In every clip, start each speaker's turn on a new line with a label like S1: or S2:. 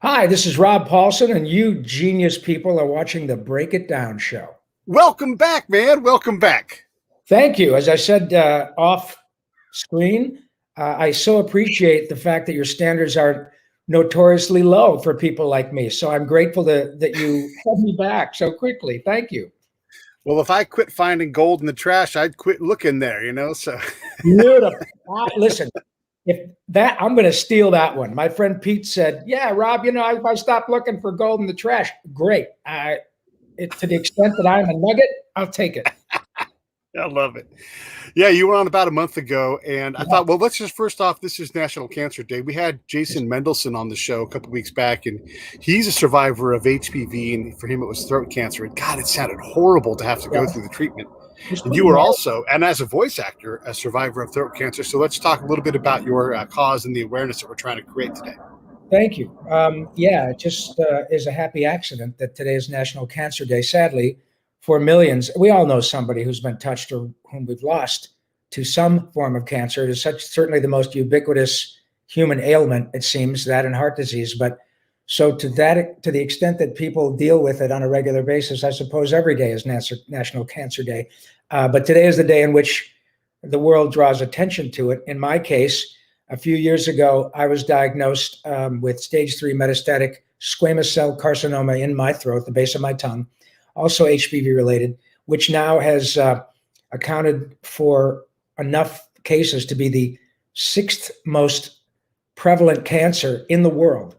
S1: Hi, this is Rob Paulsen, and you genius people are watching the Break It Down show.
S2: Welcome back, man. Welcome back.
S1: Thank you. As I said off screen, I so appreciate the fact that your standards are notoriously low for people like me. So I'm grateful that you had me back so quickly. Thank you.
S2: Well, if I quit finding gold in the trash, I'd quit looking there, So
S1: Beautiful. Listen, if that I'm going to steal that one. My friend Pete said, "Yeah, Rob, if I stop looking for gold in the trash, great. To the extent that I'm a nugget, I'll take it."
S2: I love it. Yeah, you were on about a month ago, and I thought, well, let's just first off, this is National Cancer Day. We had Jason Mendelson on the show a couple weeks back, and he's a survivor of HPV, and for him, it was throat cancer. And God, it sounded horrible to have to go through the treatment. And you were also, and as a voice actor, a survivor of throat cancer. So let's talk a little bit about your cause and the awareness that we're trying to create today.
S1: Thank you. It just is a happy accident that today is National Cancer Day. Sadly, for millions, we all know somebody who's been touched or whom we've lost to some form of cancer. It is certainly the most ubiquitous human ailment, it seems, that and heart disease. But so to the extent that people deal with it on a regular basis, I suppose every day is National Cancer Day. But today is the day in which the world draws attention to it. In my case, a few years ago, I was diagnosed with stage 3 metastatic squamous cell carcinoma in my throat, the base of my tongue, also HPV related, which now has accounted for enough cases to be the 6th most prevalent cancer in the world,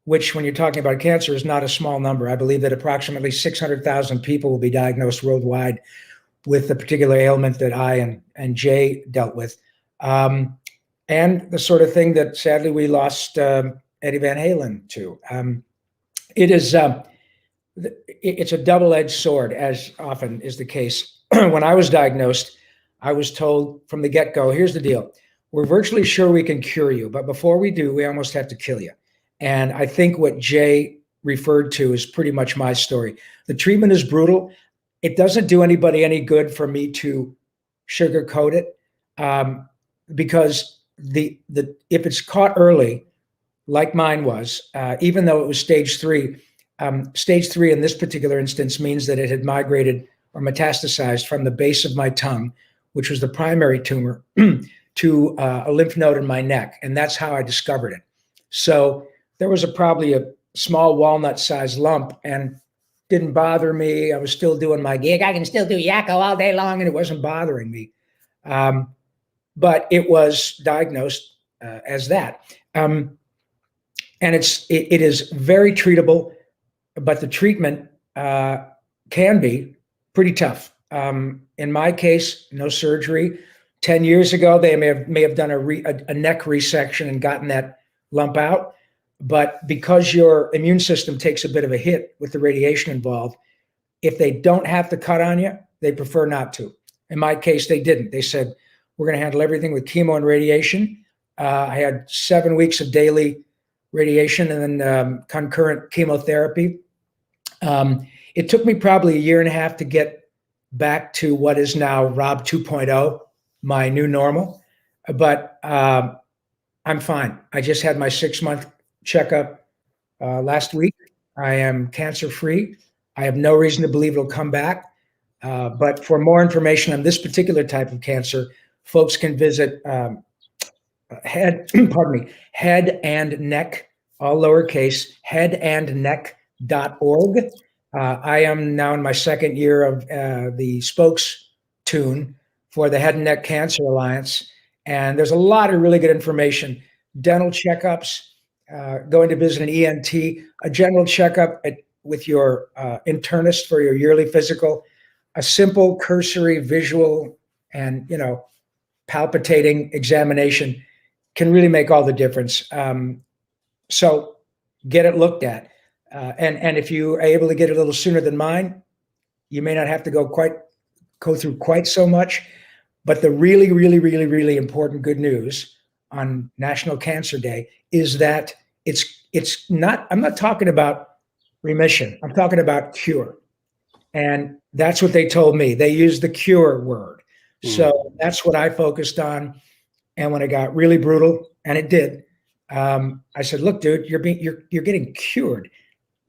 S1: which when you're talking about cancer is not a small number. I believe that approximately 600,000 people will be diagnosed worldwide with the particular ailment that I and Jay dealt with. And the sort of thing that sadly we lost Eddie Van Halen to. It's a double-edged sword, as often is the case. When I was diagnosed, I was told from the get-go, here's the deal. We're virtually sure we can cure you, but before we do, we almost have to kill you. And I think what Jay referred to is pretty much my story. The treatment is brutal. It doesn't do anybody any good for me to sugarcoat it, because if it's caught early, like mine was, even though it was stage 3 in this particular instance means that it had migrated or metastasized from the base of my tongue, which was the primary tumor, to a lymph node in my neck. And that's how I discovered it. So there was probably a small walnut-sized lump and didn't bother me. I was still doing my gig. I can still do Yakko all day long, and it wasn't bothering me. But it was diagnosed as that. And it is very treatable, but the treatment can be pretty tough. In my case, no surgery. 10 years ago, they may have done a neck resection and gotten that lump out. But because your immune system takes a bit of a hit with the radiation involved, if they don't have to cut on you, they prefer not to. In my case, they didn't. They said, we're going to handle everything with chemo and radiation. I had 7 weeks of daily radiation and then concurrent chemotherapy. It took me probably a year and a half to get back to what is now Rob 2.0, my new normal. But I'm fine. I just had my 6-month checkup last week. I am cancer-free. I have no reason to believe it'll come back. But for more information on this particular type of cancer, folks can visit Head and Neck, all lowercase, headandneck.org. I am now in my 2nd year of the spokestune for the Head and Neck Cancer Alliance. And there's a lot of really good information, dental checkups, going to visit an ENT, a general checkup with your internist for your yearly physical, a simple cursory visual and, palpitating examination can really make all the difference. So get it looked at. And if you are able to get it a little sooner than mine, you may not have to go through quite so much. But the really, really, really, really important good news on National Cancer Day is that it's not, I'm not talking about remission. I'm talking about cure. And that's what they told me. They used the cure word. So that's what I focused on. And when it got really brutal, and it did, I said, look, dude, you're getting cured.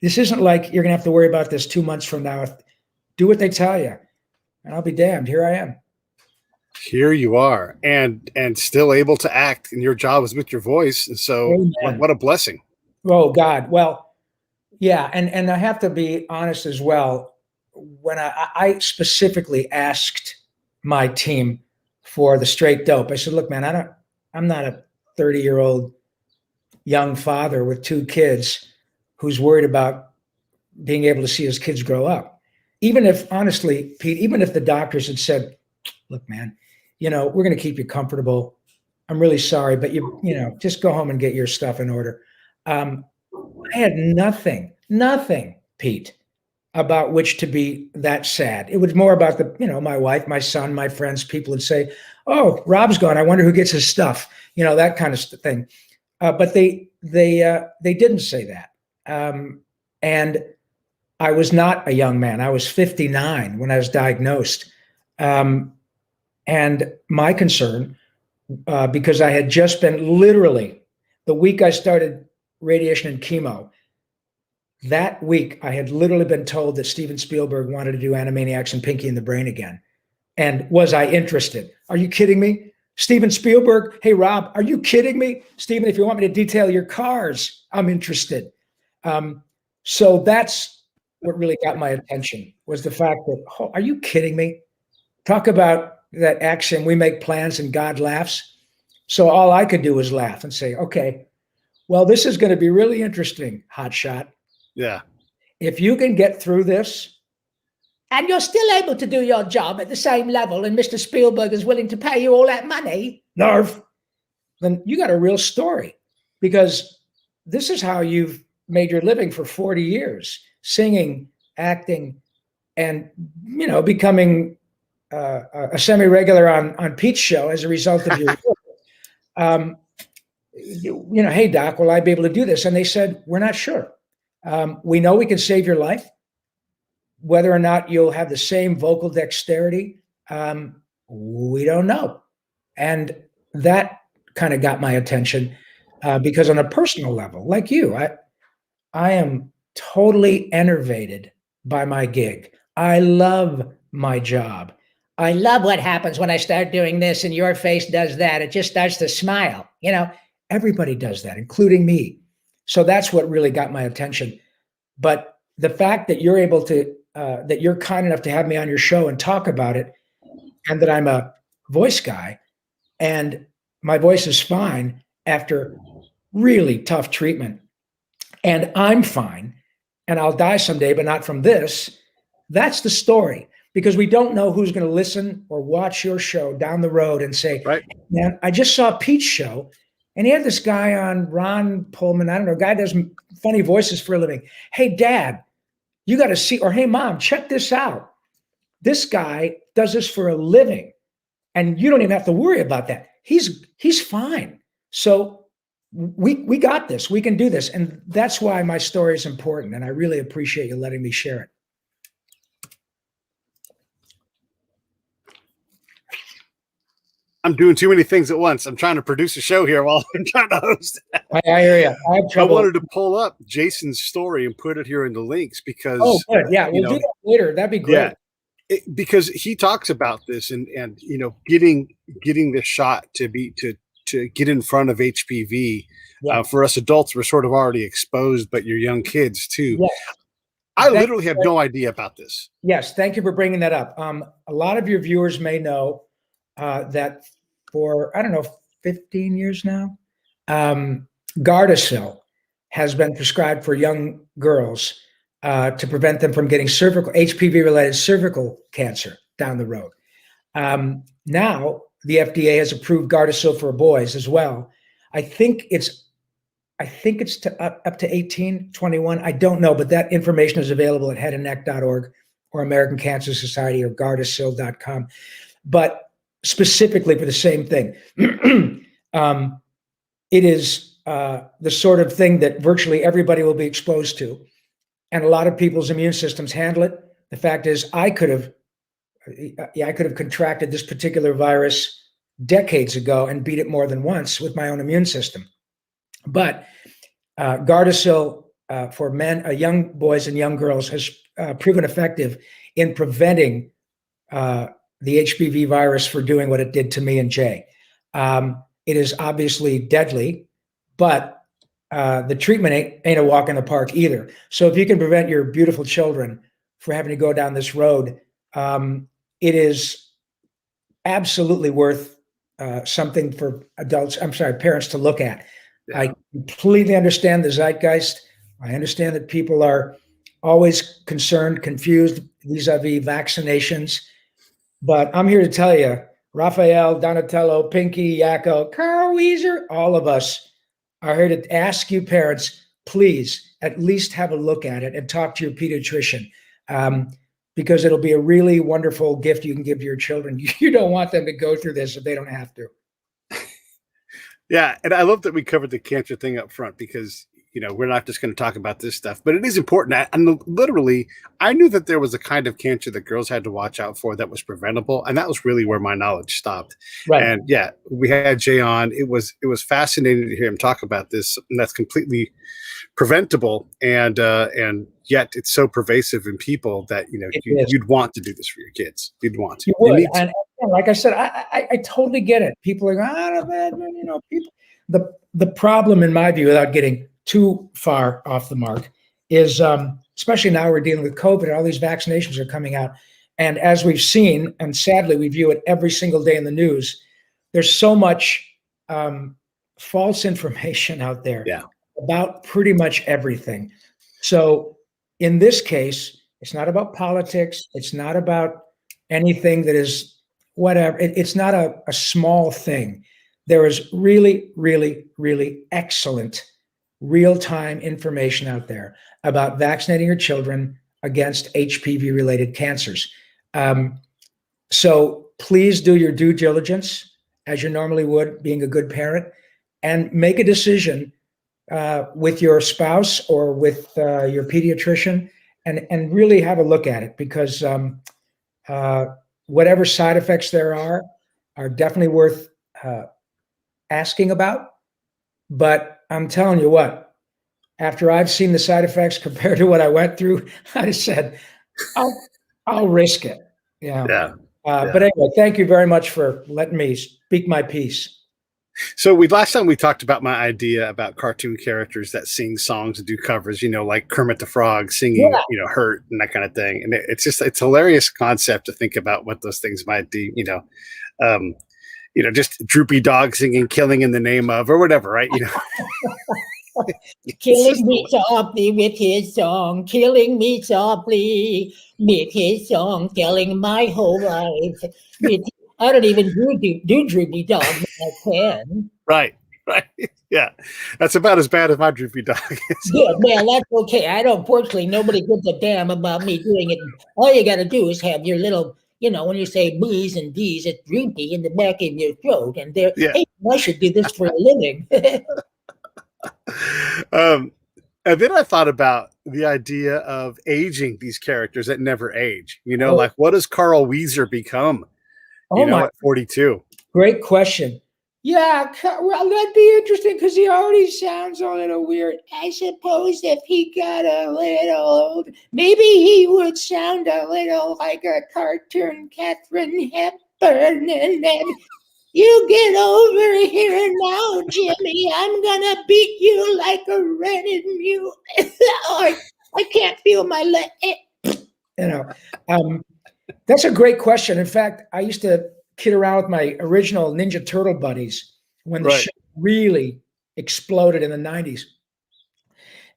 S1: This isn't like you're going to have to worry about this 2 months from now. Do what they tell you. And I'll be damned. Here I am.
S2: Here you are, and still able to act, and your job is with your voice. And so what a blessing.
S1: Oh, God. Well, yeah. And I have to be honest as well. When I specifically asked my team for the straight dope, I said, look, man, I'm not a 30-year-old young father with 2 kids who's worried about being able to see his kids grow up. Even if, honestly, Pete, even if the doctors had said, look, man, we're going to keep you comfortable. I'm really sorry, but just go home and get your stuff in order. I had nothing, Pete, about which to be that sad. It was more about my wife, my son, my friends. People would say, oh, Rob's gone. I wonder who gets his stuff, that kind of thing. But they didn't say that. And I was not a young man. I was 59 when I was diagnosed. And my concern, because I had just been literally the week I started radiation and chemo, that week I had literally been told that Steven Spielberg wanted to do Animaniacs and Pinky and the Brain again. And was I interested? Are you kidding me? Steven Spielberg, hey, Rob, are you kidding me? Steven, if you want me to detail your cars, I'm interested. So that's what really got my attention, was the fact that, oh, are you kidding me? Talk about that action, we make plans and God laughs. So all I could do was laugh and say, okay, well, this is going to be really interesting, hotshot.
S2: Yeah.
S1: If you can get through this, and you're still able to do your job at the same level, and Mr. Spielberg is willing to pay you all that money, Nerve, then you got a real story, because this is how you've made your living for 40 years, singing, acting, and, becoming a semi-regular on Pete's show as a result of your work. Hey, Doc, will I be able to do this? And they said, we're not sure. We know we can save your life. Whether or not you'll have the same vocal dexterity, we don't know. And that kind of got my attention, because on a personal level, like you, I am totally enervated by my gig. I love my job. I love what happens when I start doing this and your face does that. It just starts to smile. Everybody does that, including me. So that's what really got my attention. But the fact that you're able to, that you're kind enough to have me on your show and talk about it, and that I'm a voice guy and my voice is fine after really tough treatment, and I'm fine, and I'll die someday, but not from this. That's the story, because we don't know who's going to listen or watch your show down the road and say,
S2: right,
S1: man, I just saw Pete's show and he had this guy on, Ron Pullman, I don't know, guy does funny voices for a living. Hey, Dad, you got to see, or hey, Mom, check this out. This guy does this for a living, and you don't even have to worry about that. He's fine. So we got this. We can do this. And that's why my story is important. And I really appreciate you letting me share it.
S2: I'm doing too many things at once. I'm trying to produce a show here while I'm trying to host.
S1: I hear you.
S2: I wanted to pull up Jason's story and put it here in the links because.
S1: Oh, good. Yeah, we'll do that later. That'd be great.
S2: Yeah, because he talks about this and getting this shot to get in front of HPV. Yeah. For us adults, we're sort of already exposed, but you're young kids too. Yes. I literally have no idea about this.
S1: Yes, thank you for bringing that up. A lot of your viewers may know that for, I don't know, 15 years now, Gardasil has been prescribed for young girls to prevent them from getting HPV-related cervical cancer down the road. Now, the FDA has approved Gardasil for boys as well. I think it's up to 18, 21. I don't know, but that information is available at headandneck.org or American Cancer Society or Gardasil.com. But specifically for the same thing. It is the sort of thing that virtually everybody will be exposed to. And a lot of people's immune systems handle it. The fact is, I could have contracted this particular virus decades ago and beat it more than once with my own immune system. But Gardasil for men, young boys and young girls has proven effective in preventing the HPV virus for doing what it did to me and Jay. It is obviously deadly, but the treatment ain't a walk in the park either. So if you can prevent your beautiful children from having to go down this road, it is absolutely worth something for parents to look at. Yeah. I completely understand the zeitgeist. I understand that people are always concerned, confused vis-a-vis vaccinations. But I'm here to tell you, Raphael, Donatello, Pinky, Yakko, Carl, Weezer, all of us are here to ask you parents, please at least have a look at it and talk to your pediatrician, because it'll be a really wonderful gift you can give to your children. You don't want them to go through this if they don't have to.
S2: Yeah, and I love that we covered the cancer thing up front because, we're not just going to talk about this stuff, but it is important. And literally, I knew that there was a kind of cancer that girls had to watch out for that was preventable, and that was really where my knowledge stopped. Right. And yeah, we had Jay on. It was fascinating to hear him talk about this, and that's completely preventable, and yet it's so pervasive in people that you'd want to do this for your kids. You'd want to.
S1: You would. And like I said, I totally get it. People are going, people. The problem, in my view, without getting too far off the mark, is especially now we're dealing with COVID, all these vaccinations are coming out. And as we've seen, and sadly we view it every single day in the news, there's so much false information out there about pretty much everything. So in this case, it's not about politics. It's not about anything that is whatever. It's not a small thing. There is really, really, really excellent real-time information out there about vaccinating your children against HPV-related cancers. So please do your due diligence as you normally would, being a good parent, and make a decision with your spouse or with your pediatrician, and really have a look at it, because whatever side effects there are definitely worth asking about. But I'm telling you what, after I've seen the side effects compared to what I went through, I said, I'll risk it. Yeah. But anyway, thank you very much for letting me speak my piece.
S2: So last time we talked about my idea about cartoon characters that sing songs and do covers, like Kermit the Frog singing, Hurt and that kind of thing. And it's a hilarious concept to think about what those things might do, just Droopy Dog singing Killing in the Name of, or whatever, right?
S3: Killing me softly with his song, killing me softly with his song, telling my whole life. I don't even do Droopy Dog, but I can.
S2: Right. Yeah, that's about as bad as my Droopy Dog is.
S3: Yeah, well, that's okay. Unfortunately, nobody gives a damn about me doing it. All you got to do is have your little, when you say B's and D's, it's droopy in the back of your throat. And hey, I should do this for a living.
S2: And then I thought about the idea of aging these characters that never age. Like, what does Carl Weezer become? At 42.
S1: Great question. Yeah, well, that'd be interesting because he already sounds a little weird.
S3: I suppose if he got a little old, maybe he would sound a little like a cartoon Katharine Hepburn. And then, you get over here now, Jimmy. I'm going to beat you like a rented mule. I can't feel my leg.
S1: That's a great question. In fact, I used to kid around with my original Ninja Turtle buddies when the show really exploded in the 90s.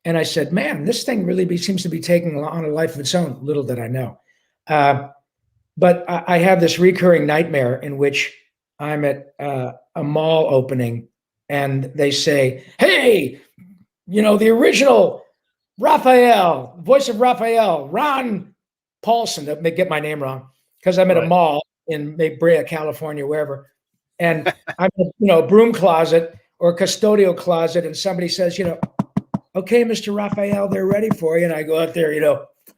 S1: And I said, man, this thing really seems to be taking on a life of its own. Little did I know. But I have this recurring nightmare in which I'm at a mall opening and they say, hey, the original Raphael, voice of Raphael, Ron Paulsen. They get my name wrong because I'm at a mall in Brea, California, wherever. And I'm in a broom closet or a custodial closet, and somebody says, okay, Mr. Raphael, they're ready for you. And I go out there,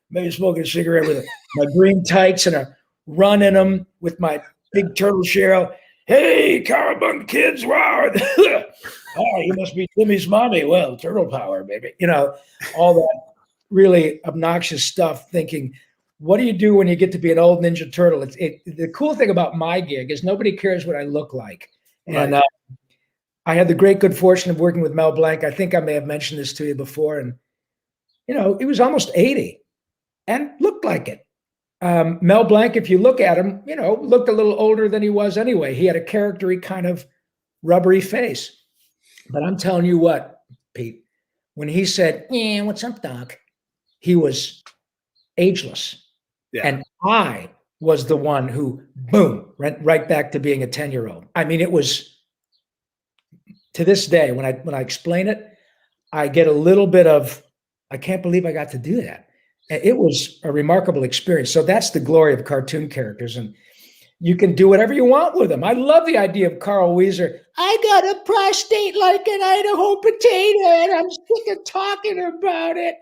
S1: maybe smoking a cigarette with my green tights and a run in them with my big turtle shell. Hey, cowabunga kids, wow. Oh, you must be Jimmy's mommy. Well, turtle power, baby. All that really obnoxious stuff, thinking, what do you do when you get to be an old Ninja Turtle? The cool thing about my gig is nobody cares what I look like. And I had the great good fortune of working with Mel Blanc. I think I may have mentioned this to you before. And, he was almost 80 and looked like it. Mel Blanc, if you look at him, looked a little older than he was anyway. He had a charactery kind of rubbery face. But I'm telling you what, Pete, when he said, "Yeah, what's up, Doc?" he was ageless.
S2: Yeah.
S1: And I was the one who, boom, went right back to being a 10-year-old. I mean, it was, to this day, when I explain it, I get a little bit of, I can't believe I got to do that. It was a remarkable experience. So that's the glory of cartoon characters. And you can do whatever you want with them. I love the idea of Carl Weezer. I got a prostate like an Idaho potato, and I'm sick of talking about it.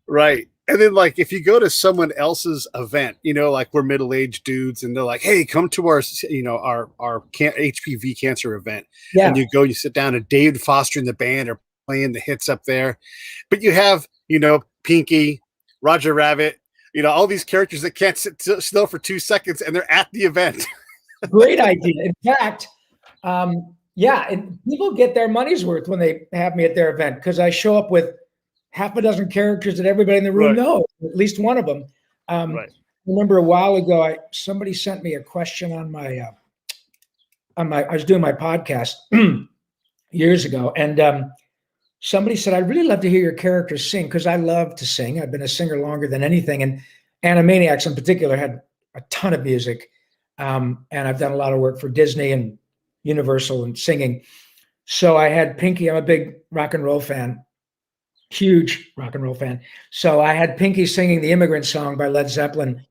S2: Right. And then, like, if you go to someone else's event, like we're middle-aged dudes, and they're like, "Hey, come to our HPV cancer event."
S1: Yeah.
S2: And you go, you sit down, and David Foster and the band are playing the hits up there. But you have, Pinky, Roger Rabbit, all these characters that can't sit still for 2 seconds, and they're at the event.
S1: Great idea. In fact, and people get their money's worth when they have me at their event, because I show up with half a dozen characters that everybody in the room knows, at least one of them. I remember a while ago, somebody sent me a question on my, I was doing my podcast years ago, and somebody said, "I'd really love to hear your characters sing," because I love to sing. I've been a singer longer than anything, and Animaniacs in particular had a ton of music, and I've done a lot of work for Disney and Universal and singing. So I had Pinky. I'm a big rock and roll fan. Huge rock and roll fan. So I had Pinky singing the Immigrant Song by Led Zeppelin.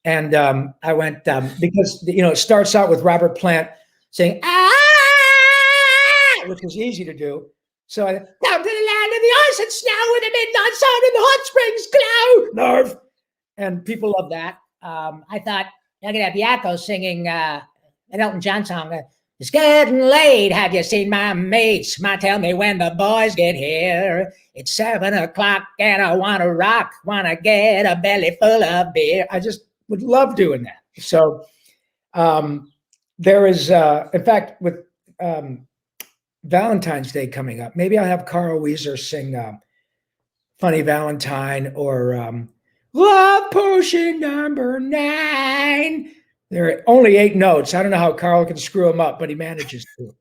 S1: And I went, because, it starts out with Robert Plant saying, "Ah," which is easy to do. So I, "Down to the land of the ice and snow with the midnight sun and the hot springs glow, Nerve." And people love that. I thought, I could have Yakko singing an Elton John song. "It's getting late. Have you seen my mates? Tell me when the boys get here. It's 7 o'clock and I want to rock. Want to get a belly full of beer." I just would love doing that. So there is, in fact, with Valentine's Day coming up, maybe I'll have Carl Weezer sing Funny Valentine or Love Potion #9. There are only 8 notes. I don't know how Carl can screw them up, but he manages to.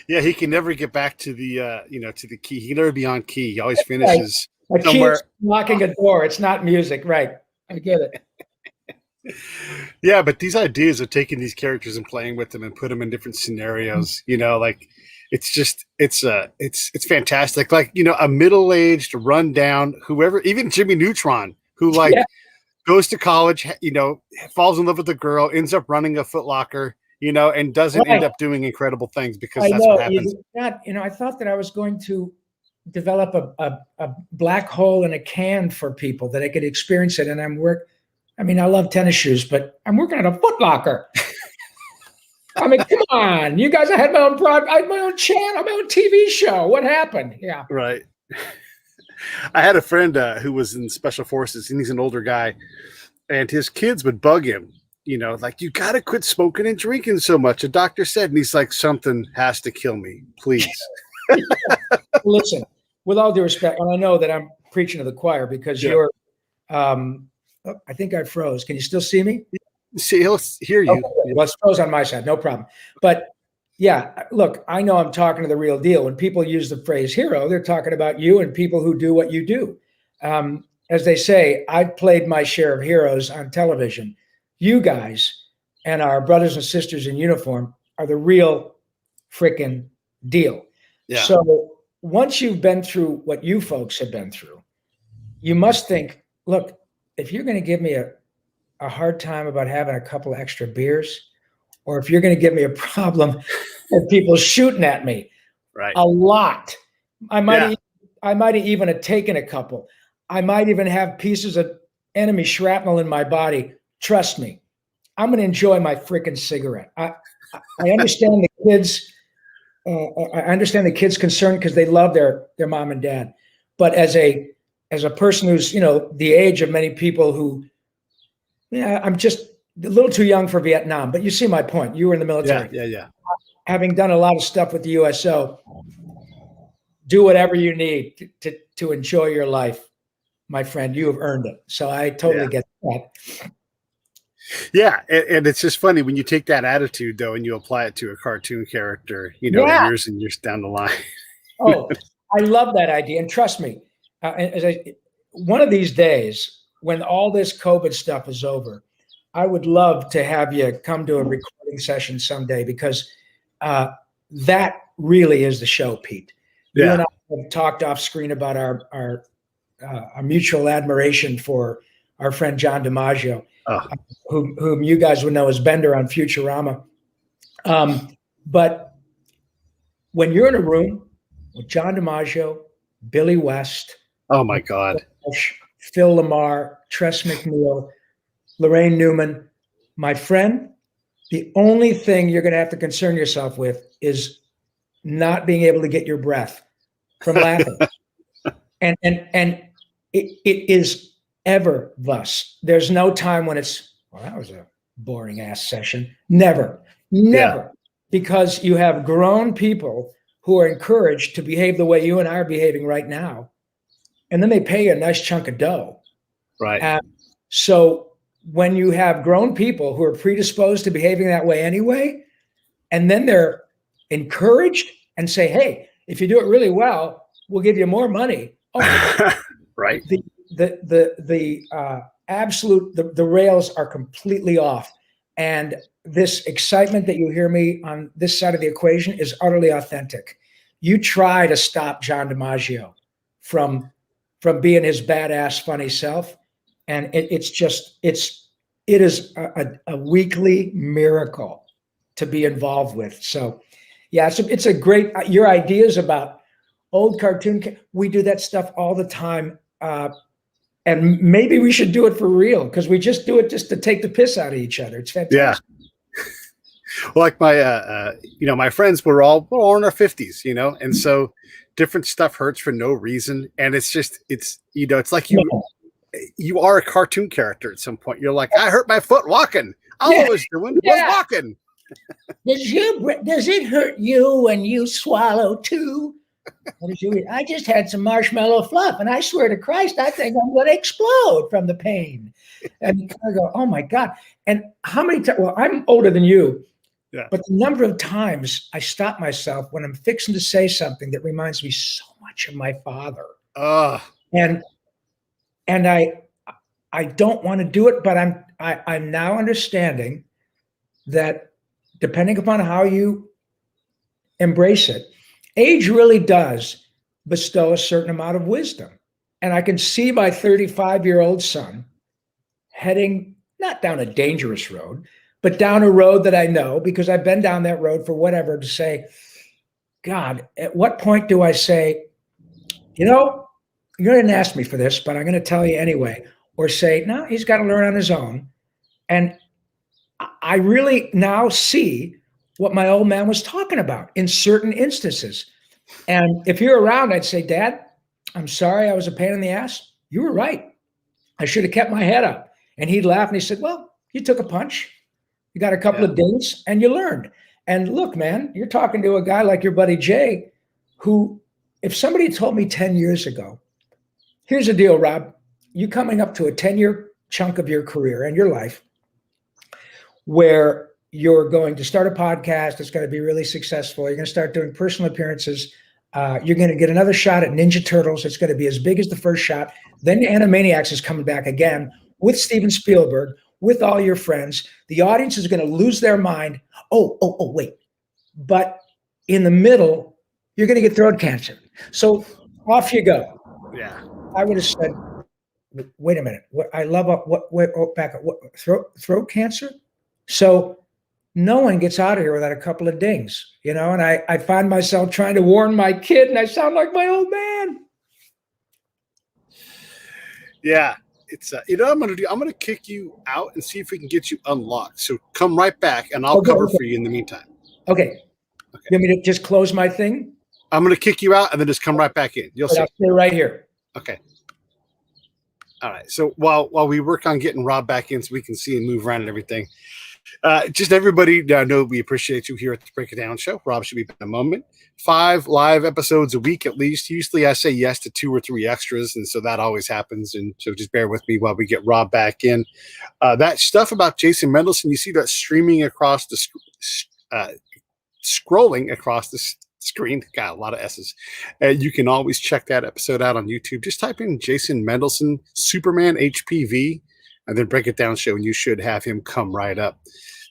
S2: Yeah, he can never get back to the to the key. He can never be on key. He always finishes
S1: a somewhere. Key is locking a door. It's not music, right? I get it.
S2: Yeah, but these ideas of taking these characters and playing with them and put them in different scenarios, it's just it's fantastic. Like, a middle-aged, rundown, whoever, even Jimmy Neutron, who goes to college, falls in love with a girl, ends up running a Foot Locker, and doesn't end up doing incredible things because that's what happens.
S1: I thought that I was going to develop a black hole in a can for people that I could experience it. And I love tennis shoes, but I'm working at a Foot Locker. I mean, come on, you guys, I had my own product, I had my own channel, my own TV show. What happened? Yeah.
S2: Right. I had a friend who was in Special Forces, and he's an older guy, and his kids would bug him, like, "You got to quit smoking and drinking so much. A doctor said," and he's like, "Something has to kill me, please."
S1: Listen, with all due respect, and I know that I'm preaching to the choir because you're, I think I froze. Can you still see me?
S2: See, he'll hear you.
S1: Okay. Well, it's froze on my side, no problem. But yeah, look, I know I'm talking to the real deal. When people use the phrase hero, they're talking about you and people who do what you do. As they say, I've played my share of heroes on television. You guys and our brothers and sisters in uniform are the real freaking deal.
S2: Yeah.
S1: So once you've been through what you folks have been through, you must think, look, if you're going to give me a hard time about having a couple extra beers, or if you're going to give me a problem with people shooting at me,
S2: right,
S1: a lot, I might have even have taken a couple. I might even have pieces of enemy shrapnel in my body. Trust me, I'm going to enjoy my freaking cigarette. I understand the kids. I understand the kids' concern because they love their mom and dad. But as a person who's, the age of many people who, I'm just a little too young for Vietnam. But you see my point. You were in the military.
S2: Yeah.
S1: Having done a lot of stuff with the USO, do whatever you need to enjoy your life, my friend. You have earned it. So I totally get that.
S2: Yeah, and it's just funny when you take that attitude though and you apply it to a cartoon character, years and years down the line.
S1: Oh, I love that idea, and trust me, one of these days when all this COVID stuff is over, I would love to have you come to a recording session someday because that really is the show, Pete. You and I have talked off screen about our mutual admiration for our friend John DiMaggio. Whom you guys would know as Bender on Futurama. But when you're in a room with John DiMaggio, Billy West,
S2: oh my God,
S1: Phil Lamar, Tress MacNeille, Lorraine Newman, my friend, the only thing you're going to have to concern yourself with is not being able to get your breath from laughing. and it is ever thus. There's no time when it's, well, that was a boring ass session. Never. Because you have grown people who are encouraged to behave the way you and I are behaving right now. And then they pay you a nice chunk of dough.
S2: Right.
S1: So when you have grown people who are predisposed to behaving that way anyway, and then they're encouraged and say, hey, if you do it really well, we'll give you more money. Oh,
S2: right.
S1: The rails are completely off. And this excitement that you hear me on this side of the equation is utterly authentic. You try to stop John DiMaggio from being his badass, funny self. And it is a weekly miracle to be involved with. So yeah, it's a great, your ideas about old cartoon, we do that stuff all the time. And maybe we should do it for real because we just do it just to take the piss out of each other. It's fantastic.
S2: Yeah. Well, like my, my friends were all in our 50s, and so different stuff hurts for no reason. And it's just, it's like you are a cartoon character at some point. You're like, I hurt my foot walking. All I was doing was walking.
S3: Does it hurt you when you swallow too? I just had some marshmallow fluff, and I swear to Christ, I think I'm going to explode from the pain. And I go, oh my God. And how many times? Well, I'm older than you, but the number of times I stop myself when I'm fixing to say something that reminds me so much of my father. And I don't want to do it, but I'm now understanding that depending upon how you embrace it, age really does bestow a certain amount of wisdom. And I can see my 35-year-old son heading not down a dangerous road, but down a road that I know because I've been down that road for whatever, to say, God, at what point do I say, you didn't ask me for this, but I'm going to tell you anyway, or say, no, he's got to learn on his own. And I really now see what my old man was talking about in certain instances. And if you're around, I'd say, Dad, I'm sorry I was a pain in the ass. You were right. I should have kept my head up. And he'd laugh and he said, well, you took a punch. You got a couple of dings and you learned. And look, man, you're talking to a guy like your buddy Jay, who, if somebody told me 10 years ago, here's the deal, Rob, you coming up to a 10-year chunk of your career and your life where you're going to start a podcast. It's going to be really successful. You're going to start doing personal appearances. You're going to get another shot at Ninja Turtles. It's going to be as big as the first shot. Then Animaniacs is coming back again with Steven Spielberg, with all your friends. The audience is going to lose their mind. Oh, wait. But in the middle, you're going to get throat cancer. So off you go.
S2: Yeah.
S1: I would have said, wait a minute. Back up. Throat cancer? So no one gets out of here without a couple of dings, and I find myself trying to warn my kid and I sound like my old man.
S2: Yeah. it's you know what I'm gonna do? I'm gonna kick you out and see if we can get you unlocked. So come right back, and I'll cover for you in the meantime.
S1: Okay. You want me to just close my thing?
S2: I'm gonna kick you out and then just come right back in. You'll see.
S1: I'll stay right here.
S2: Okay. All right. So while we work on getting Rob back in so we can see and move around and everything, just everybody know we appreciate you here at the Break It Down Show. Rob should be back in a moment. 5 live episodes a week at least. Usually I say yes to 2 or 3 extras, and so that always happens. And so just bear with me while we get Rob back in. That stuff about Jason Mendelson, you see that streaming across the scrolling across the screen. Got a lot of S's. You can always check that episode out on YouTube. Just type in Jason Mendelson, Superman HPV, and then Break It Down Show, and you should have him come right up.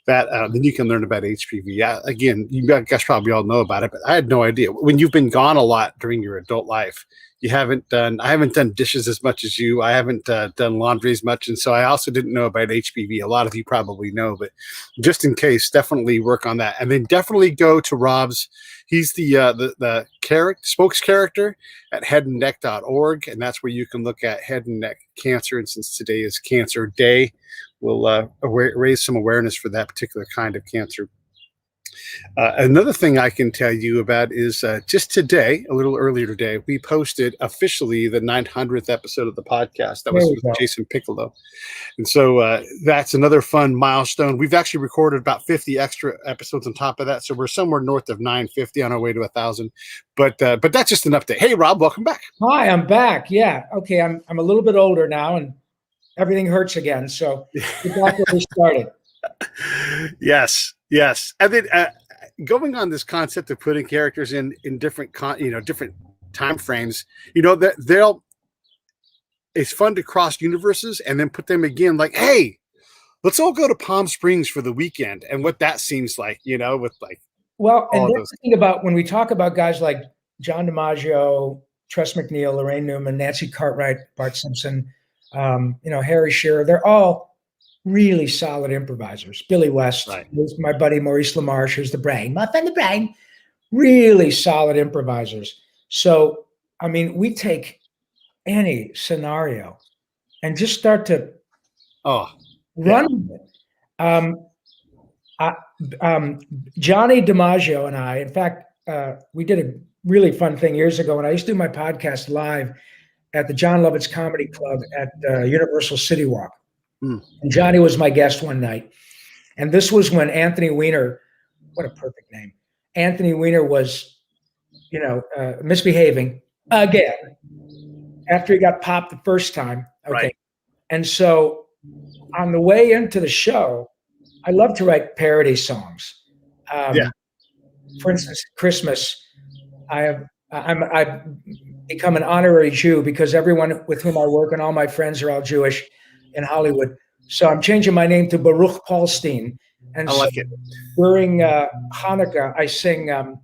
S2: That then you can learn about HPV. Again, you guys probably all know about it, but I had no idea. When you've been gone a lot during your adult life, I haven't done dishes as much as you. I haven't done laundry as much, and so I also didn't know about HPV. A lot of you probably know, but just in case, definitely work on that, and then definitely go to Rob's. He's the spokes character at headandneck.org, and that's where you can look at head and neck cancer. And since today is Cancer Day, we'll raise some awareness for that particular kind of cancer. Another thing I can tell you about is just today, a little earlier today, we posted officially the 900th episode of the podcast. That was with Jason Piccolo. And so that's another fun milestone. We've actually recorded about 50 extra episodes on top of that. So we're somewhere north of 950 on our way to 1,000. But that's just an update. Hey, Rob, welcome back.
S1: Hi, I'm back. Yeah. Okay. I'm a little bit older now and everything hurts again. So we're back where we started.
S2: Yes. And then going on this concept of putting characters in different different time frames, that it's fun to cross universes and then put them again. Like, hey, let's all go to Palm Springs for the weekend, and what that seems like, with like.
S1: Well, and that's the thing about when we talk about guys like John DiMaggio, Tress MacNeille, Lorraine Newman, Nancy Cartwright, Bart Simpson, Harry Shearer, they're all really solid improvisers. Billy West,
S2: right.
S1: Who's my buddy Maurice LaMarche, who's the brain, Muffin the brain, really solid improvisers. So, I mean, we take any scenario and just start to run with it. Johnny DiMaggio and I, in fact, we did a really fun thing years ago, and I used to do my podcast live at the John Lovitz Comedy Club at Universal City Walk. And Johnny was my guest one night. And this was when Anthony Weiner, what a perfect name. Anthony Weiner was, misbehaving again after he got popped the first time. Okay. Right. And so on the way into the show, I love to write parody songs. For instance, Christmas, I've become an honorary Jew because everyone with whom I work and all my friends are all Jewish in Hollywood. So I'm changing my name to Baruch Paulsen. And
S2: I like it.
S1: During Hanukkah, I sing down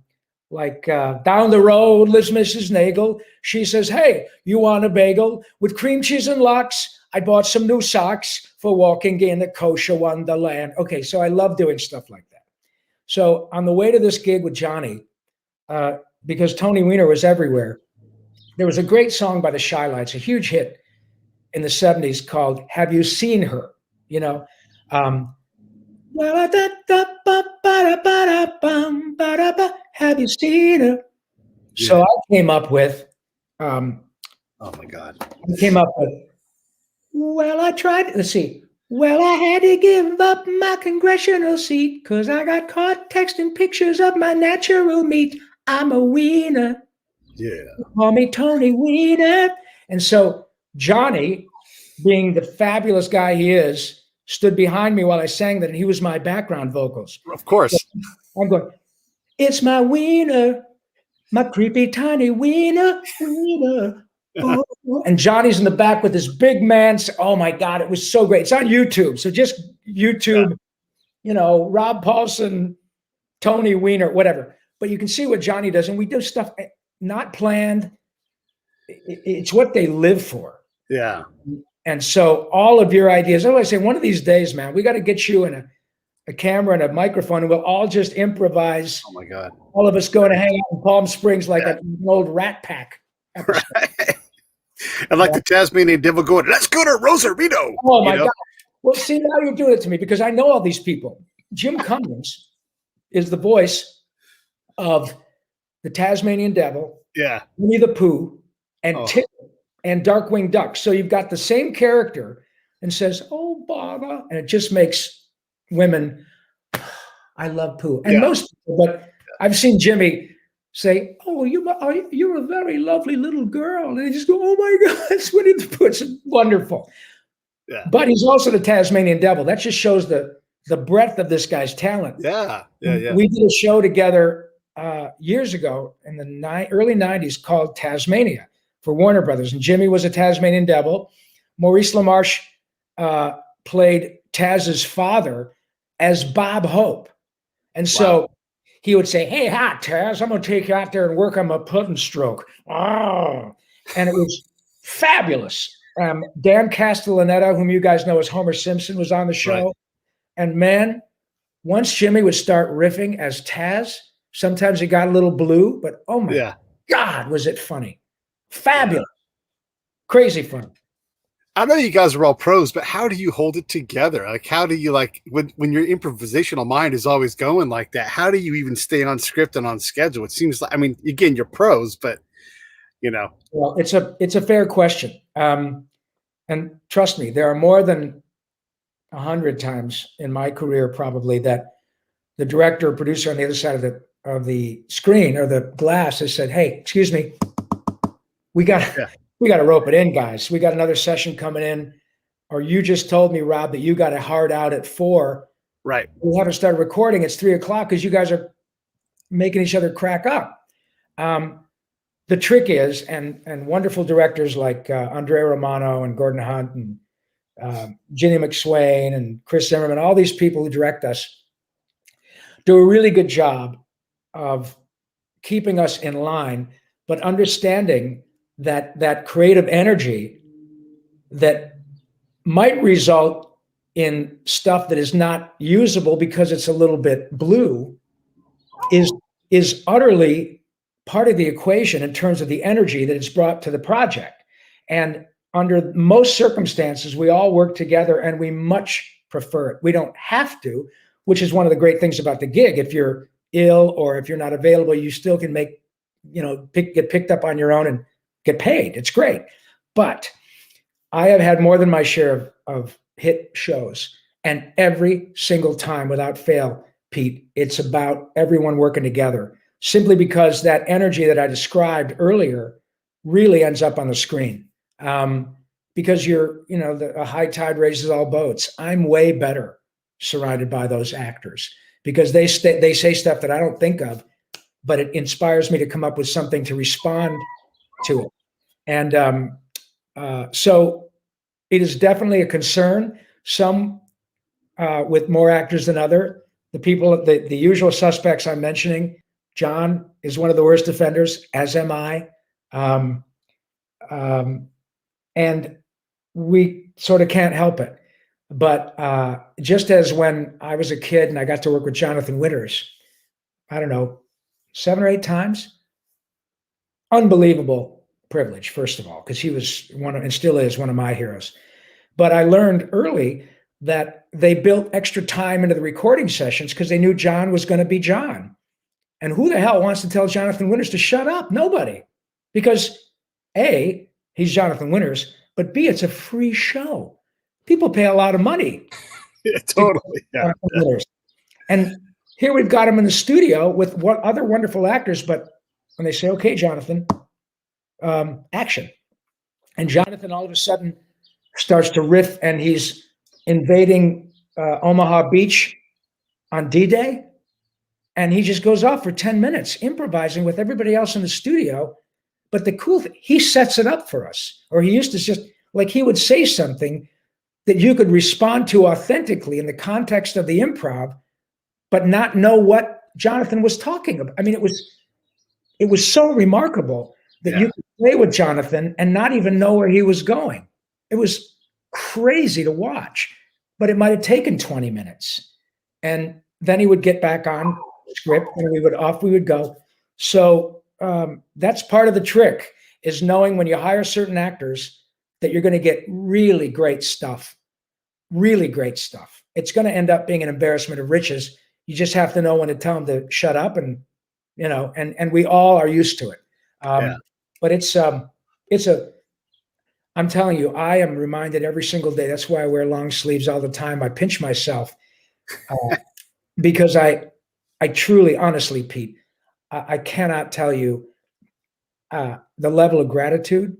S1: the road lives Mrs. Nagel. She says, hey, you want a bagel with cream cheese and lox? I bought some new socks for walking in the kosher wonderland. Okay, so I love doing stuff like that. So on the way to this gig with Johnny, because Tony Weiner was everywhere, there was a great song by the Shy Lights, a huge hit in the 70s called Have You Seen Her? Have you seen her? Yeah. So I came up with
S2: oh my God.
S1: I came up with I tried, let's see. Well, I had to give up my congressional seat because I got caught texting pictures of my natural meat. I'm a wiener.
S2: Yeah.
S1: Call me Tony Weiner. And so Johnny, being the fabulous guy he is, stood behind me while I sang that, and he was my background vocals.
S2: Of course.
S1: So I'm going, it's my wiener, my creepy tiny wiener. Oh. And Johnny's in the back with this big man. Oh my God, it was so great. It's on YouTube. So just YouTube, Rob Paulsen, Tony Weiner, whatever. But you can see what Johnny does. And we do stuff not planned. It's what they live for.
S2: Yeah.
S1: And so all of your ideas, I always say, one of these days, man, we got to get you in a camera and a microphone, and we'll all just improvise.
S2: Oh my God.
S1: All of us going to hang out in Palm Springs like an old Rat Pack episode.
S2: Right. And like the Tasmanian devil going, let's go to Rosarito.
S1: Oh my God. Well, see, now you're doing it to me because I know all these people. Jim Cummings is the voice of the Tasmanian devil, Winnie the Pooh, and Tick and Darkwing Duck. So you've got the same character and says, oh, bother. And it just makes women, I love Pooh. And most people, but I've seen Jimmy say, oh, you're a very lovely little girl. And they just go, oh my God, it's Winnie the Pooh. It's wonderful. Yeah. But he's also the Tasmanian devil. That just shows the breadth of this guy's talent.
S2: Yeah.
S1: We did a show together years ago in the early 90s called Tasmania for Warner Brothers. And Jimmy was a Tasmanian devil. Maurice LaMarche played Taz's father as Bob Hope. And so he would say, hey, hi, Taz, I'm going to take you out there and work on my pudding stroke. Oh. And it was fabulous. Dan Castellaneta, whom you guys know as Homer Simpson, was on the show. Right. And man, once Jimmy would start riffing as Taz, sometimes he got a little blue, but oh my God, was it funny. Fabulous. Crazy fun.
S2: I know you guys are all pros, but how do you hold it together? Like, how do you when your improvisational mind is always going like that, how do you even stay on script and on schedule? It seems like, I mean, again, you're pros, but Well,
S1: it's a fair question. And trust me, there are more than 100 times in my career, probably, that the director or producer on the other side of the screen or the glass has said, hey, excuse me, we got to rope it in, guys. We got another session coming in. Or you just told me, Rob, that you got a hard out at 4.
S2: Right.
S1: We haven't started recording. It's 3 o'clock because you guys are making each other crack up. The trick is, and wonderful directors like Andrea Romano and Gordon Hunt and Ginny McSwain and Chris Zimmerman, all these people who direct us, do a really good job of keeping us in line, but understanding that creative energy that might result in stuff that is not usable because it's a little bit blue is utterly part of the equation in terms of the energy that is brought to the project. And under most circumstances, we all work together and we much prefer it. We don't have to, which is one of the great things about the gig. If you're ill or if you're not available, you still can get picked up on your own and get paid. It's great. But I have had more than my share of hit shows. And every single time, without fail, Pete, it's about everyone working together. Simply because that energy that I described earlier really ends up on the screen. Because a high tide raises all boats. I'm way better surrounded by those actors because they say stuff that I don't think of, but it inspires me to come up with something to respond to it. And so it is definitely a concern. Some with more actors than other. The people, the usual suspects I'm mentioning. John is one of the worst offenders, as am I. And we sort of can't help it. But just as when I was a kid and I got to work with Jonathan Winters, I don't know, 7 or 8 times, unbelievable privilege, first of all, because he was and still is one of my heroes. But I learned early that they built extra time into the recording sessions because they knew John was going to be John. And who the hell wants to tell Jonathan Winters to shut up? Nobody. Because A, he's Jonathan Winters, but B, it's a free show. People pay a lot of money.
S2: Yeah, totally. Yeah.
S1: And here we've got him in the studio with what other wonderful actors, but when they say, okay, Jonathan, action. And Jonathan all of a sudden starts to riff and he's invading Omaha Beach on D-Day. And he just goes off for 10 minutes improvising with everybody else in the studio. But the cool thing, he sets it up for us. Or he used to just, like, he would say something that you could respond to authentically in the context of the improv, but not know what Jonathan was talking about. I mean, it was so remarkable that you could play with Jonathan and not even know where he was going. It was crazy to watch, but it might have taken 20 minutes. And then he would get back on script and off we would go. So that's part of the trick is knowing when you hire certain actors that you're going to get really great stuff. Really great stuff. It's going to end up being an embarrassment of riches. You just have to know when to tell them to shut up, and and we all are used to it. But I'm telling you, I am reminded every single day. That's why I wear long sleeves all the time. I pinch myself because I truly, honestly, Pete, I cannot tell you the level of gratitude,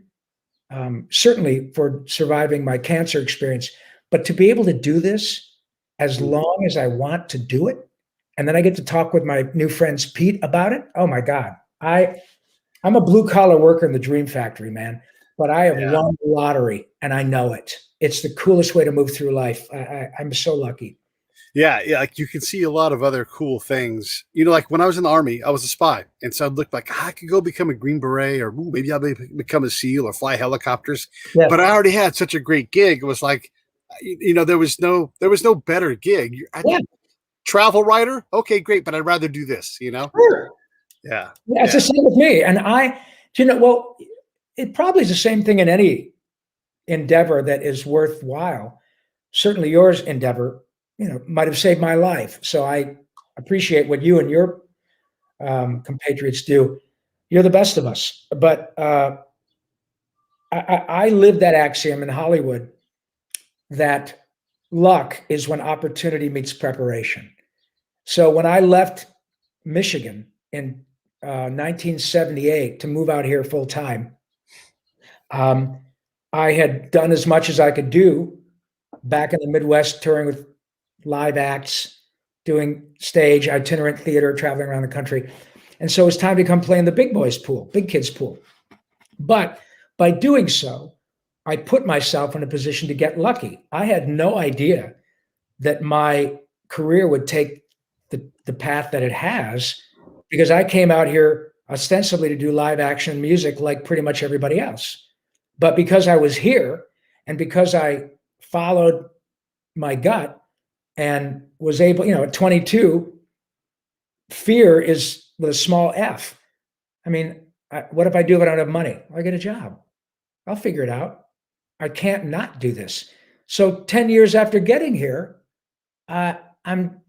S1: certainly for surviving my cancer experience, but to be able to do this as long as I want to do it. And then I get to talk with my new friends, Pete, about it. Oh my God. I'm a blue collar worker in the dream factory, man, but I have won the lottery and I know it. It's the coolest way to move through life. I'm so lucky.
S2: Yeah, like you can see a lot of other cool things. Like when I was in the Army, I was a spy. And so I'd look like I could go become a Green Beret, or maybe I'll become a SEAL or fly helicopters. Yeah. But I already had such a great gig. It was like, there was no better gig. Travel writer. Okay, great. But I'd rather do this,
S1: Sure.
S2: Yeah.
S1: It's the same with me. And well, it probably is the same thing in any endeavor that is worthwhile. Certainly yours endeavor, might have saved my life. So I appreciate what you and your compatriots do. You're the best of us. But I live that axiom in Hollywood that luck is when opportunity meets preparation. So when I left Michigan in 1978 to move out here full time, I had done as much as I could do back in the Midwest, touring with live acts, doing stage, itinerant theater, traveling around the country. And so it's time to come play in the big boys pool, big kids pool. But by doing so, I put myself in a position to get lucky. I had no idea that my career would take the path that it has, because I came out here ostensibly to do live action music like pretty much everybody else. But because I was here and because I followed my gut and was able, at 22, fear is with a small f. I mean, what if I do if I don't have money? I get a job. I'll figure it out. I can't not do this. So 10 years after getting here, I'm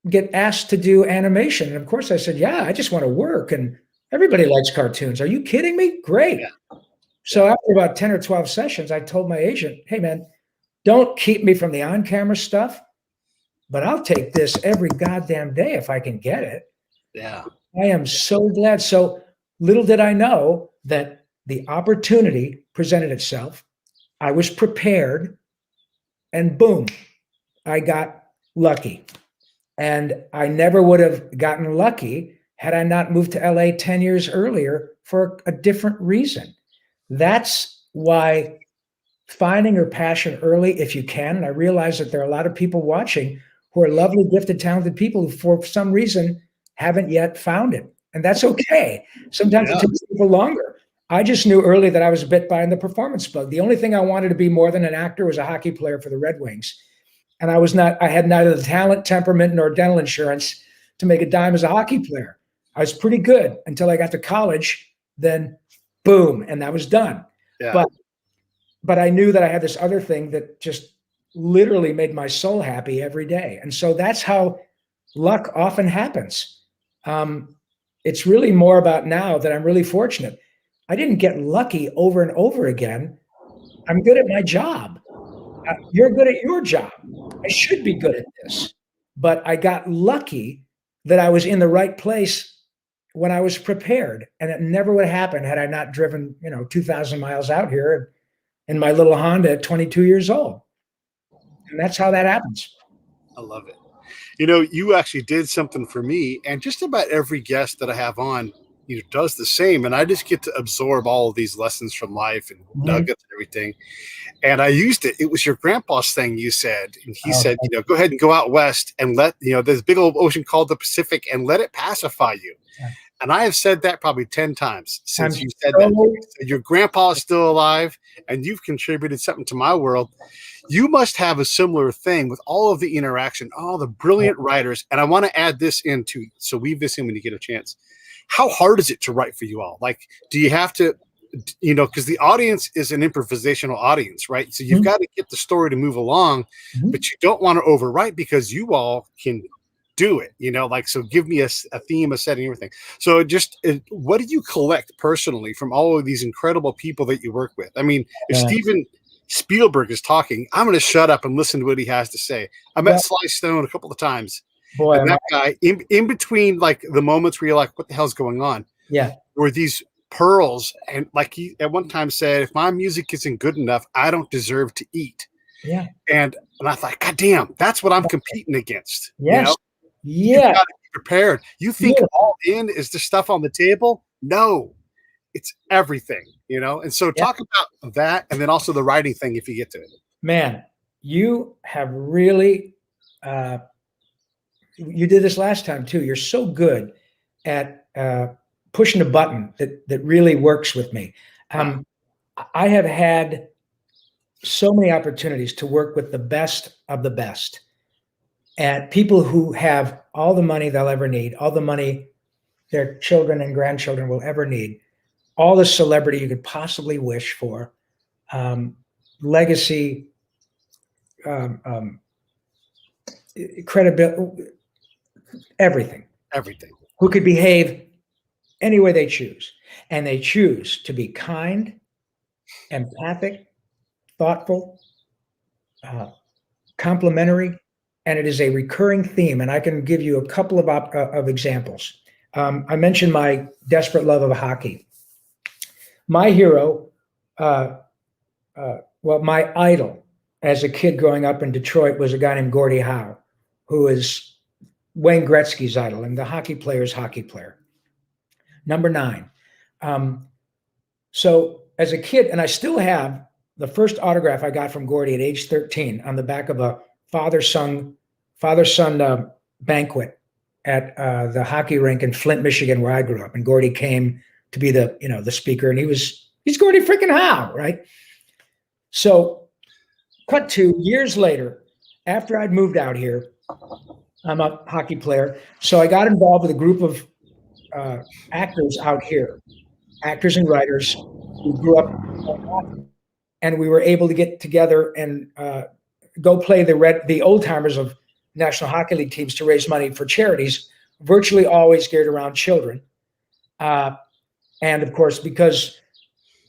S1: get asked to do animation. And of course I said, yeah, I just want to work. And everybody likes cartoons. Are you kidding me? Great. Yeah. So after about 10 or 12 sessions, I told my agent, hey man, don't keep me from the on-camera stuff, but I'll take this every goddamn day if I can get it.
S2: Yeah.
S1: I am so glad. So little did I know that the opportunity presented itself. I was prepared, and boom, I got lucky. And I never would have gotten lucky had I not moved to LA 10 years earlier for a different reason. That's why finding your passion early, if you can, and I realize that there are a lot of people watching who are lovely, gifted, talented people who for some reason haven't yet found it. And that's okay. Sometimes it takes people longer. I just knew early that I was bit by the performance bug. The only thing I wanted to be more than an actor was a hockey player for the Red Wings. And I had neither the talent, temperament, nor dental insurance to make a dime as a hockey player. I was pretty good until I got to college, then boom, and that was done.
S2: Yeah.
S1: But I knew that I had this other thing that just literally made my soul happy every day. And so that's how luck often happens. It's really more about now that I'm really fortunate. I didn't get lucky over and over again. I'm good at my job. You're good at your job. I should be good at this. But I got lucky that I was in the right place when I was prepared. And it never would have happened had I not driven, 2,000 miles out here in my little Honda at 22 years old. And that's how that happens.
S2: I love it. You actually did something for me, and just about every guest that I have on, does the same. And I just get to absorb all of these lessons from life and nuggets and everything. And I used it. It was your grandpa's thing, you said. And he said, go ahead and go out west and let, there's a big old ocean called the Pacific, and let it pacify you. Yeah. And I have said that probably 10 times since you said that. Your grandpa is still alive, and you've contributed something to my world. You must have a similar thing with all of the interaction, all the brilliant writers. And I want to add this in too. So weave this in when you get a chance. How hard is it to write for you all? Like, do you have to because the audience is an improvisational audience, right? So you've got to get the story to move along, but you don't want to overwrite because you all can do it, so give me a theme, a setting, everything. So what do you collect personally from all of these incredible people that you work with? I mean, if Steven Spielberg is talking, I'm going to shut up and listen to what he has to say. I met Sly Stone a couple of times.
S1: Boy,
S2: and that guy in between like the moments where you're like, what the hell's going on?
S1: Yeah.
S2: Were these pearls. And like he at one time said, if my music isn't good enough, I don't deserve to eat.
S1: Yeah.
S2: And I thought, God damn, that's what I'm competing against.
S1: Yes.
S2: You got to be prepared. You think all in is the stuff on the table? No, it's everything, And so talk about that, and then also the writing thing if you get to it.
S1: Man, you have really, you did this last time too. You're so good at pushing a button that really works with me. I have had so many opportunities to work with the best of the best. And people who have all the money they'll ever need, all the money their children and grandchildren will ever need, all the celebrity you could possibly wish for, legacy, credibility, everything.
S2: Everything.
S1: Who could behave any way they choose. And they choose to be kind, empathic, thoughtful, complimentary. And it is a recurring theme, and I can give you a couple of examples. I mentioned my desperate love of hockey. My hero, my idol as a kid growing up in Detroit was a guy named Gordie Howe, who is Wayne Gretzky's idol and the hockey player's hockey player. Number 9. So as a kid, and I still have the first autograph I got from Gordie at age 13 on the back of a father-son banquet at the hockey rink in Flint, Michigan, where I grew up. And Gordie came to be the speaker, and he's Gordie freaking Howe, right? So cut to years later, after I'd moved out here, I'm a hockey player. So I got involved with a group of actors out here, actors and writers who grew up in hockey. And we were able to get together and go play the old timers of National Hockey League teams to raise money for charities, virtually always geared around children. And of course, because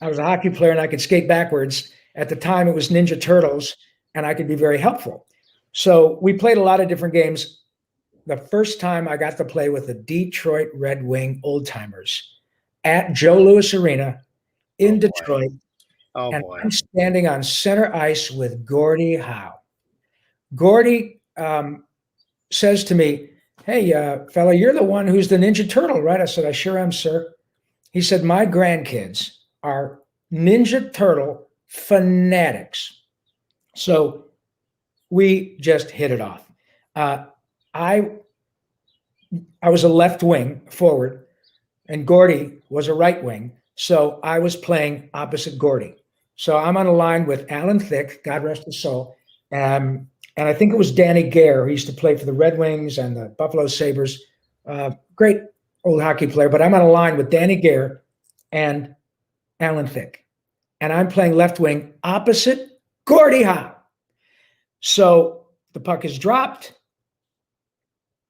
S1: I was a hockey player and I could skate backwards, at the time it was Ninja Turtles, and I could be very helpful. So we played a lot of different games. The first time I got to play with the Detroit Red Wing old timers at Joe Louis Arena in Detroit. And I'm standing on center ice with Gordie Howe. Gordie says to me, "Hey, fella, you're the one who's the Ninja Turtle, right?" I said, "I sure am, sir." He said, "My grandkids are Ninja Turtle fanatics." So we just hit it off. I was a left wing forward, and Gordie was a right wing. So I was playing opposite Gordie. So I'm on a line with Alan Thicke, God rest his soul, and I think it was Danny Gare, who used to play for the Red Wings and the Buffalo Sabres. Great old hockey player, but I'm on a line with Danny Gare and Alan Thicke. And I'm playing left wing opposite Gordie Howe. So the puck is dropped.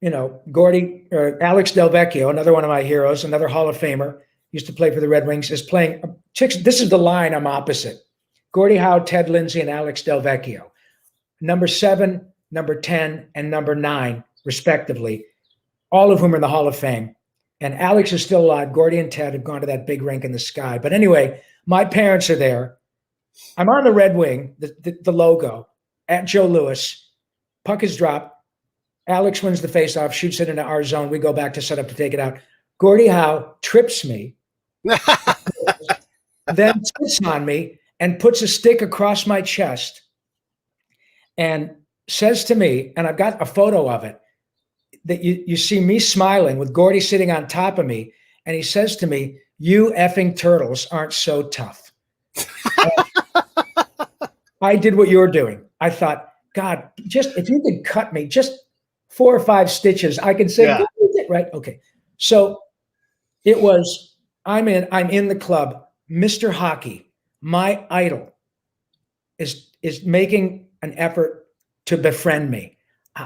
S1: Alex Delvecchio, another one of my heroes, another Hall of Famer, used to play for the Red Wings, is playing. This is the line I'm opposite. Gordie Howe, Ted Lindsay, and Alex Delvecchio. Number 7, number 10, and number 9, respectively, all of whom are in the Hall of Fame. And Alex is still alive. Gordie and Ted have gone to that big rink in the sky. But anyway, my parents are there. I'm on the Red Wing, the logo, at Joe Louis. Puck is dropped. Alex wins the faceoff, shoots it into our zone. We go back to set up to take it out. Gordie Howe trips me, then sits on me and puts a stick across my chest and says to me, and I've got a photo of it, that you see me smiling with Gordie sitting on top of me, and he says to me, "You effing turtles aren't so tough." I did what you're doing. I thought, God, just if you could cut me just 4 or 5 stitches, I could say, right? Okay. So it was, I'm in the club Mr. Hockey, my idol, is making an effort to befriend me.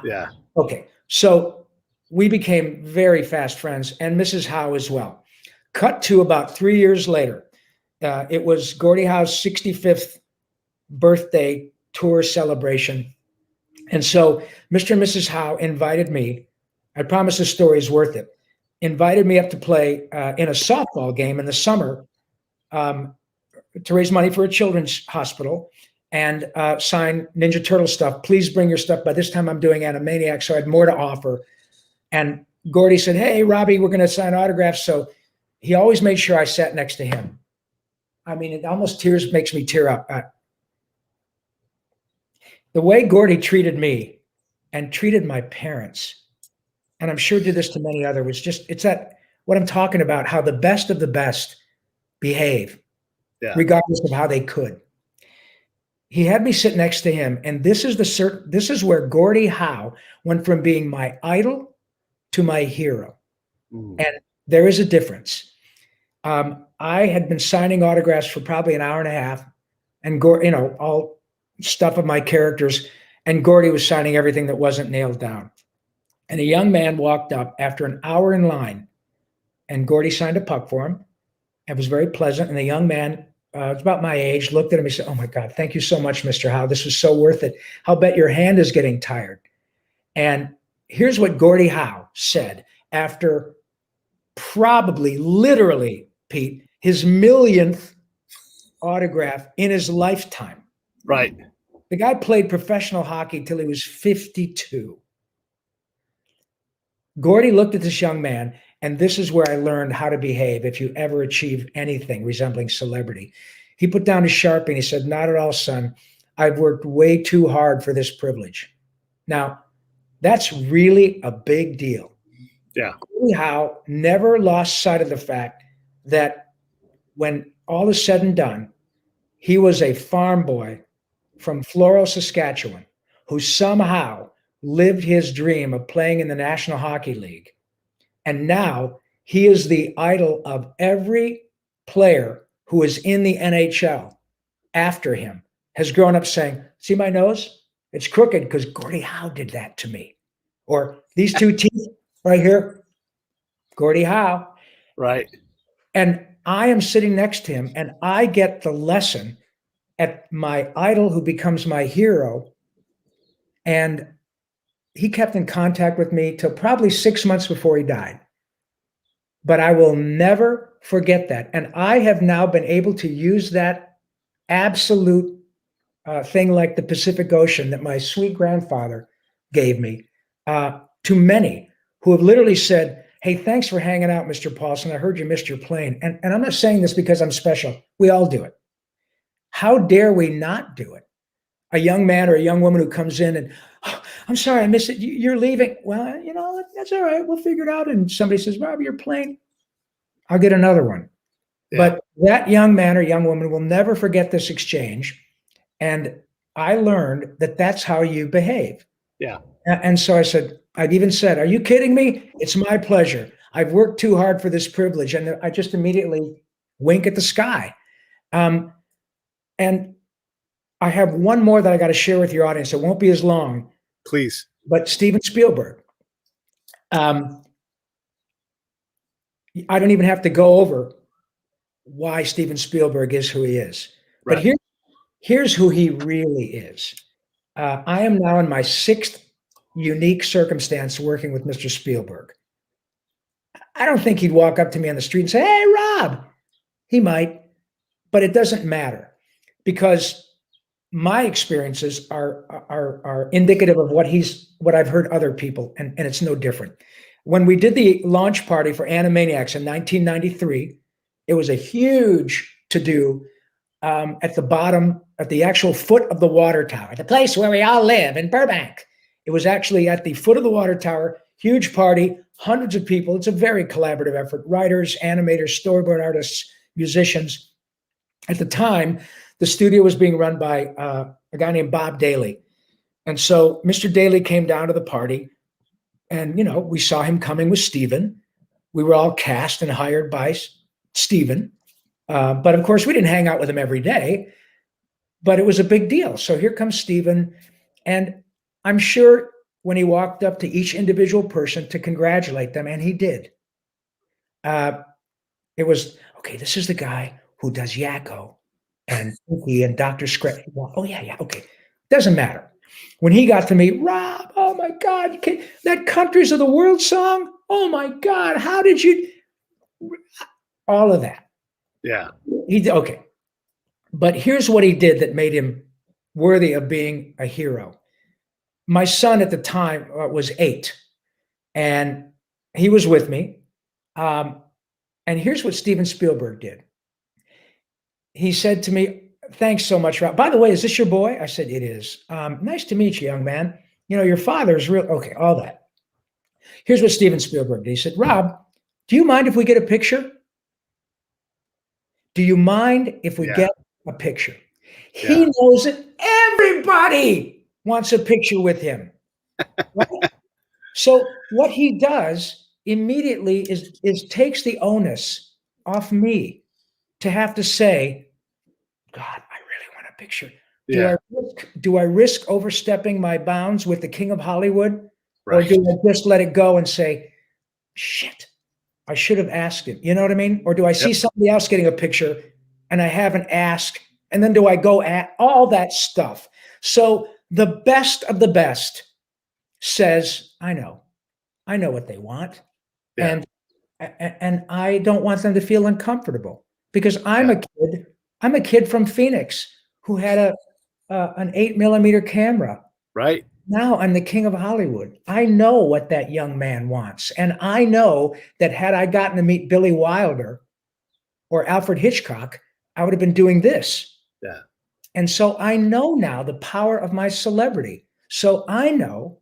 S2: Yeah.
S1: Okay. So we became very fast friends, and Mrs. Howe as well. Cut to about 3 years later. It was Gordie Howe's 65th birthday tour celebration. And so Mr. and Mrs. Howe invited me. I promise the story is worth it. Invited me up to play in a softball game in the summer to raise money for a children's hospital and sign Ninja Turtle stuff. Please bring your stuff. By this time, I'm doing Animaniacs, so I had more to offer. And Gordie said, hey, Robbie, we're going to sign autographs. So he always made sure I sat next to him. I mean, it almost makes me tear up. The way Gordie treated me and treated my parents, and I'm sure did this to many others, it's that what I'm talking about, how the best of the best behave, regardless of how they could. He had me sit next to him, and this is where Gordie Howe went from being my idol to my hero. And there is a difference. I had been signing autographs for probably an hour and a half, and all stuff of my characters, and Gordie was signing everything that wasn't nailed down. And a young man walked up after an hour in line, and Gordie signed a puck for him. It was very pleasant. And the young man, it's about my age, looked at him and said, oh my God, thank you so much, Mr. Howe. This was so worth it. I'll bet your hand is getting tired. And here's what Gordie Howe said after probably, literally, Pete, his millionth autograph in his lifetime.
S2: Right.
S1: The guy played professional hockey till he was 52. Gordie looked at this young man, and this is where I learned how to behave if you ever achieve anything resembling celebrity. He put down his Sharpie and he said, not at all, son. I've worked way too hard for this privilege. Now, that's really a big deal.
S2: Yeah.
S1: Gordie Howe never lost sight of the fact that when all is said and done, he was a farm boy from Floral, Saskatchewan, who somehow lived his dream of playing in the National Hockey League. And now he is the idol of every player who is in the NHL after him, has grown up saying, see my nose? It's crooked because Gordie Howe did that to me. Or these two teeth right here, Gordie Howe.
S2: Right.
S1: And I am sitting next to him, and I get the lesson at my idol who becomes my hero. And he kept in contact with me till probably 6 months before he died. But I will never forget that. And I have now been able to use that absolute thing like the Pacific Ocean that my sweet grandfather gave me to many who have literally said, hey, thanks for hanging out, Mr. Paulsen. I heard you missed your plane. And I'm not saying this because I'm special. We all do it. How dare we not do it? A young man or a young woman who comes in and, oh, I'm sorry, I missed it. You're leaving. Well, that's all right. We'll figure it out. And somebody says, Rob, your plane. I'll get another one. Yeah. But that young man or young woman will never forget this exchange. And I learned that that's how you behave.
S2: Yeah.
S1: And so I've even said, are you kidding me? It's my pleasure. I've worked too hard for this privilege. And I just immediately wink at the sky. And I have one more that I got to share with your audience. It won't be as long.
S2: Please.
S1: But Steven Spielberg. I don't even have to go over why Steven Spielberg is who he is. Right. But here's who he really is. I am now in my 6th unique circumstance working with Mr. Spielberg. I don't think he'd walk up to me on the street and say, hey, Rob. He might, but it doesn't matter because my experiences are indicative of what I've heard other people, and it's no different. When we did the launch party for Animaniacs in 1993, it was a huge to-do at the actual foot of the water tower, the place where we all live in Burbank. It was actually at the foot of the water tower, huge party, hundreds of people. It's a very collaborative effort. Writers, animators, storyboard artists, musicians. At the time, the studio was being run by a guy named Bob Daly. And so Mr. Daly came down to the party and, we saw him coming with Steven. We were all cast and hired by Steven. But of course, we didn't hang out with him every day, but it was a big deal. So here comes Stephen. And I'm sure when he walked up to each individual person to congratulate them, and he did, it was, okay, this is the guy who does Yakko and Cookie and Dr. Scratch. Oh, yeah, okay. Doesn't matter. When he got to me, Rob, oh my God, that Countries of the World song, oh my God, how did you, all of that.
S2: Yeah.
S1: Okay. But here's what he did that made him worthy of being a hero. My son at the time was 8, and he was with me. And here's what Steven Spielberg did. He said to me, thanks so much, Rob. By the way, is this your boy? I said, it is. Nice to meet you, young man. You know, your father is real. Okay, all that. Here's what Steven Spielberg did. He said, Rob, do you mind if we get a picture? Do you mind if we get a picture? He knows that everybody wants a picture with him. Right? So what he does immediately is takes the onus off me to have to say, God, I really want a picture. Do I risk overstepping my bounds with the king of Hollywood? Right. Or do I just let it go and say, shit, I should have asked him. You know what I mean? Or do I see somebody else getting a picture and I haven't asked? And then do I go at all that stuff? So the best of the best says, I know what they want. Yeah. And I don't want them to feel uncomfortable because I'm a kid from Phoenix who had an 8mm camera.
S2: Right.
S1: Now I'm the king of Hollywood. I know what that young man wants. And I know that had I gotten to meet Billy Wilder or Alfred Hitchcock, I would have been doing this.
S2: Yeah.
S1: And so I know now the power of my celebrity. So I know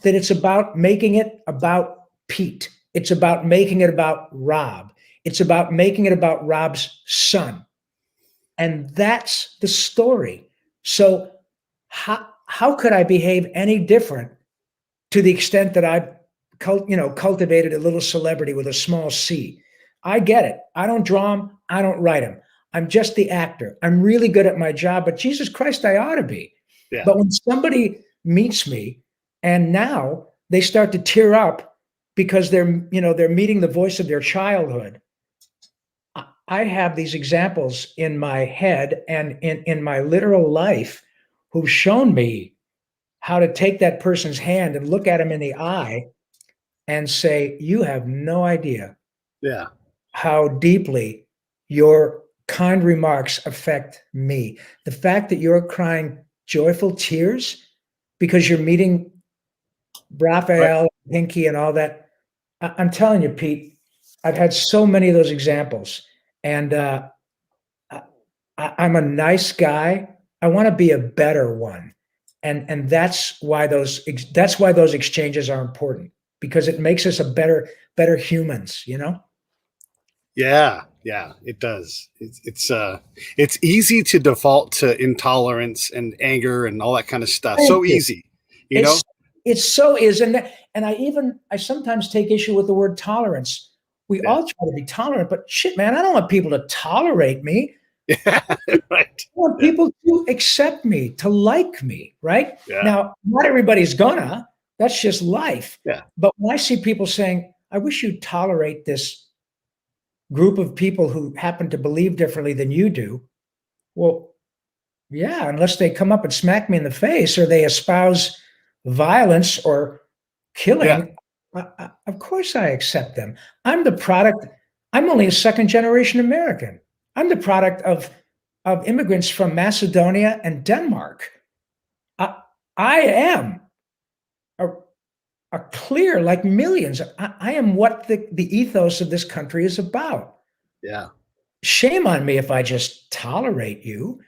S1: that it's about making it about Pete. It's about making it about Rob. It's about making it about Rob's son. And that's the story. So how could I behave any different to the extent that I've cultivated a little celebrity with a small c? I get it. I don't draw them. I don't write them. I'm just the actor. I'm really good at my job, but Jesus Christ, I ought to be. Yeah. But when somebody meets me and now they start to tear up because they're meeting the voice of their childhood, I have these examples in my head and in my literal life who've shown me how to take that person's hand and look at him in the eye and say, you have no idea how deeply your kind remarks affect me. The fact that you're crying joyful tears because you're meeting Raphael, Pinky, and all that. I'm telling you, Pete, I've had so many of those examples. And I'm a nice guy. I want to be a better one. And that's why those exchanges are important, because it makes us a better humans, you know?
S2: Yeah, it does. It's easy to default to intolerance and anger and all that kind of stuff. So easy, you know?
S1: It so is. And I sometimes take issue with the word tolerance. We all try to be tolerant, but shit, man, I don't want people to tolerate me.
S2: Yeah, right.
S1: I want people to accept me, to like me, right?
S2: Yeah.
S1: Now, not everybody's gonna. That's just life.
S2: Yeah.
S1: But when I see people saying, I wish you'd tolerate this group of people who happen to believe differently than you do. Well, yeah, unless they come up and smack me in the face or they espouse violence or killing, of course I accept them. I'm only a second generation American. I'm the product of immigrants from Macedonia and Denmark. I am a clear, like millions. I am what the ethos of this country is about.
S2: Yeah.
S1: Shame on me if I just tolerate you.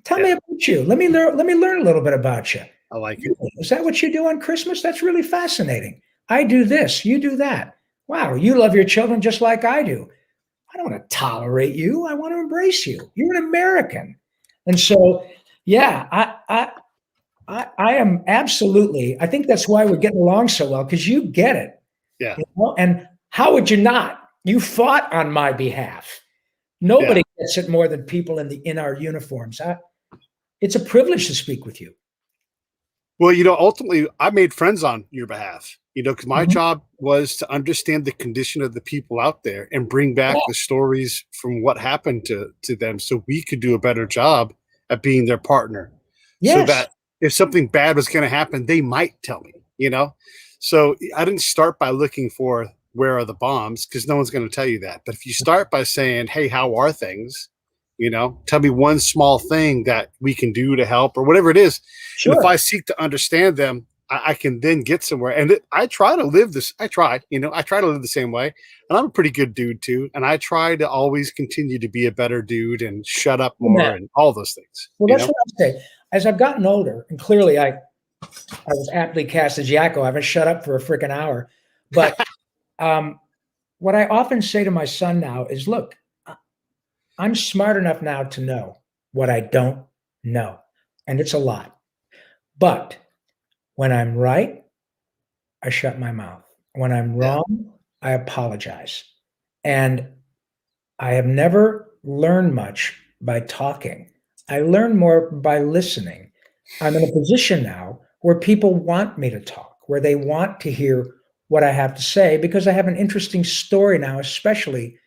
S1: Tell me about you. Let me learn a little bit about you.
S2: I like it.
S1: Is that what you do on Christmas? That's really fascinating. I do this, you do that. Wow, you love your children just like I do. I don't want to tolerate you. I want to embrace you. You're an American. And so, yeah, I am absolutely, I think that's why we're getting along so well, because you get it.
S2: Yeah.
S1: You know? And how would you not? You fought on my behalf. Nobody gets it more than people in our uniforms. It's a privilege to speak with you.
S2: Well, ultimately, I made friends on your behalf, because my job was to understand the condition of the people out there and bring back the stories from what happened to them so we could do a better job at being their partner.
S1: Yes.
S2: So that if something bad was going to happen, they might tell me, So I didn't start by looking for where are the bombs, because no one's going to tell you that. But if you start by saying, hey, how are things? Tell me one small thing that we can do to help or whatever it is.
S1: Sure.
S2: And if I seek to understand them, I can then get somewhere. And I try to live this. I try to live the same way. And I'm a pretty good dude too. And I try to always continue to be a better dude and shut up more and all those things.
S1: Well, that's what I say. As I've gotten older, and clearly I was aptly cast as Yakko. I haven't shut up for a freaking hour. But what I often say to my son now is, look, I'm smart enough now to know what I don't know. And it's a lot. But when I'm right, I shut my mouth. When I'm wrong, I apologize. And I have never learned much by talking. I learn more by listening. I'm in a position now where people want me to talk, where they want to hear what I have to say, because I have an interesting story now, especially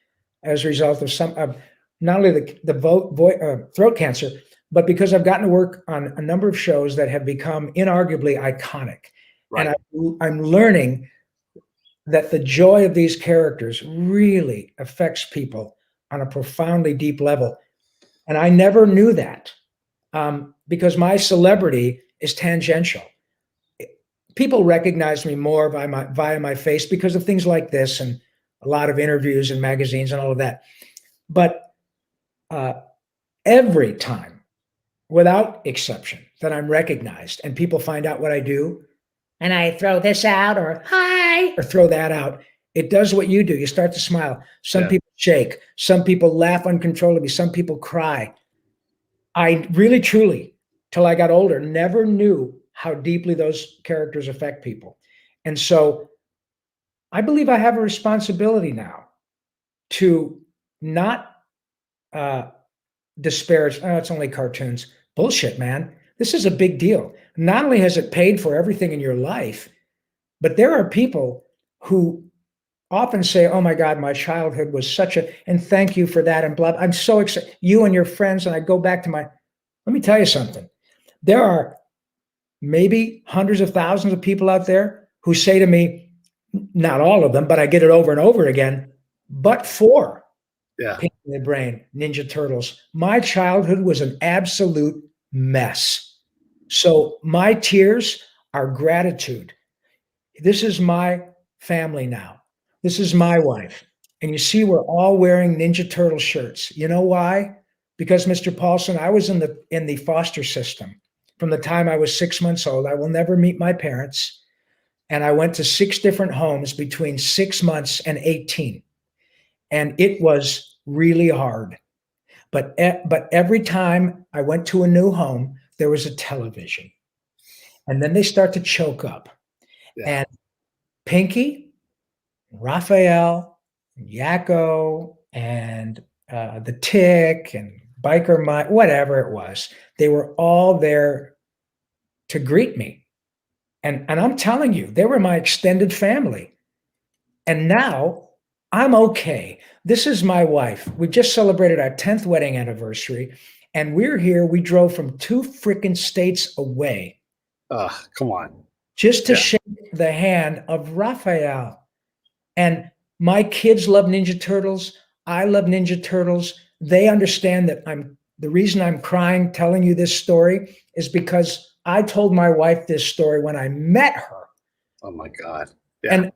S1: as a result of not only the throat cancer, but because I've gotten to work on a number of shows that have become inarguably iconic. Right. And I'm learning that the joy of these characters really affects people on a profoundly deep level. And I never knew that because my celebrity is tangential. People recognize me more via my face because of things like this and a lot of interviews and magazines and all of that. But every time, without exception, that I'm recognized and people find out what I do, and I throw this out or hi or throw that out, it does what you do. You start to smile. Some people shake. Some people laugh uncontrollably. Some people cry. I really, truly, till I got older, never knew how deeply those characters affect people. And so I believe I have a responsibility now to not disparage, oh, it's only cartoons. Bullshit, man. This is a big deal. Not only has it paid for everything in your life, but there are people who often say, oh my God, my childhood was and thank you for that. And blah, I'm so excited. You and your friends. And I go back to let me tell you something. There are maybe hundreds of thousands of people out there who say to me, not all of them, but I get it over and over again, but for Pink in the Brain, Ninja Turtles, my childhood was an absolute mess. So my tears are gratitude. This is my family now. This is my wife. And you see, we're all wearing Ninja Turtle shirts. You know why? Because, Mr. Paulsen, I was in the foster system from the time I was 6 months old. I will never meet my parents. And I went to 6 different homes between 6 months and 18. And it was really hard. But every time I went to a new home, there was a television. And then they start to choke up. Yeah. And Pinky, Raphael, Yakko, and the Tick, and Biker Mike, whatever it was, they were all there to greet me. And I'm telling you, they were my extended family. And now I'm okay. This is my wife. We just celebrated our 10th wedding anniversary. And we're here. We drove from 2 freaking states away.
S2: Come on.
S1: Just to shake the hand of Raphael. And my kids love Ninja Turtles. I love Ninja Turtles. They understand that the reason I'm crying telling you this story is because I told my wife this story when I met her.
S2: Oh my God. Yeah.
S1: And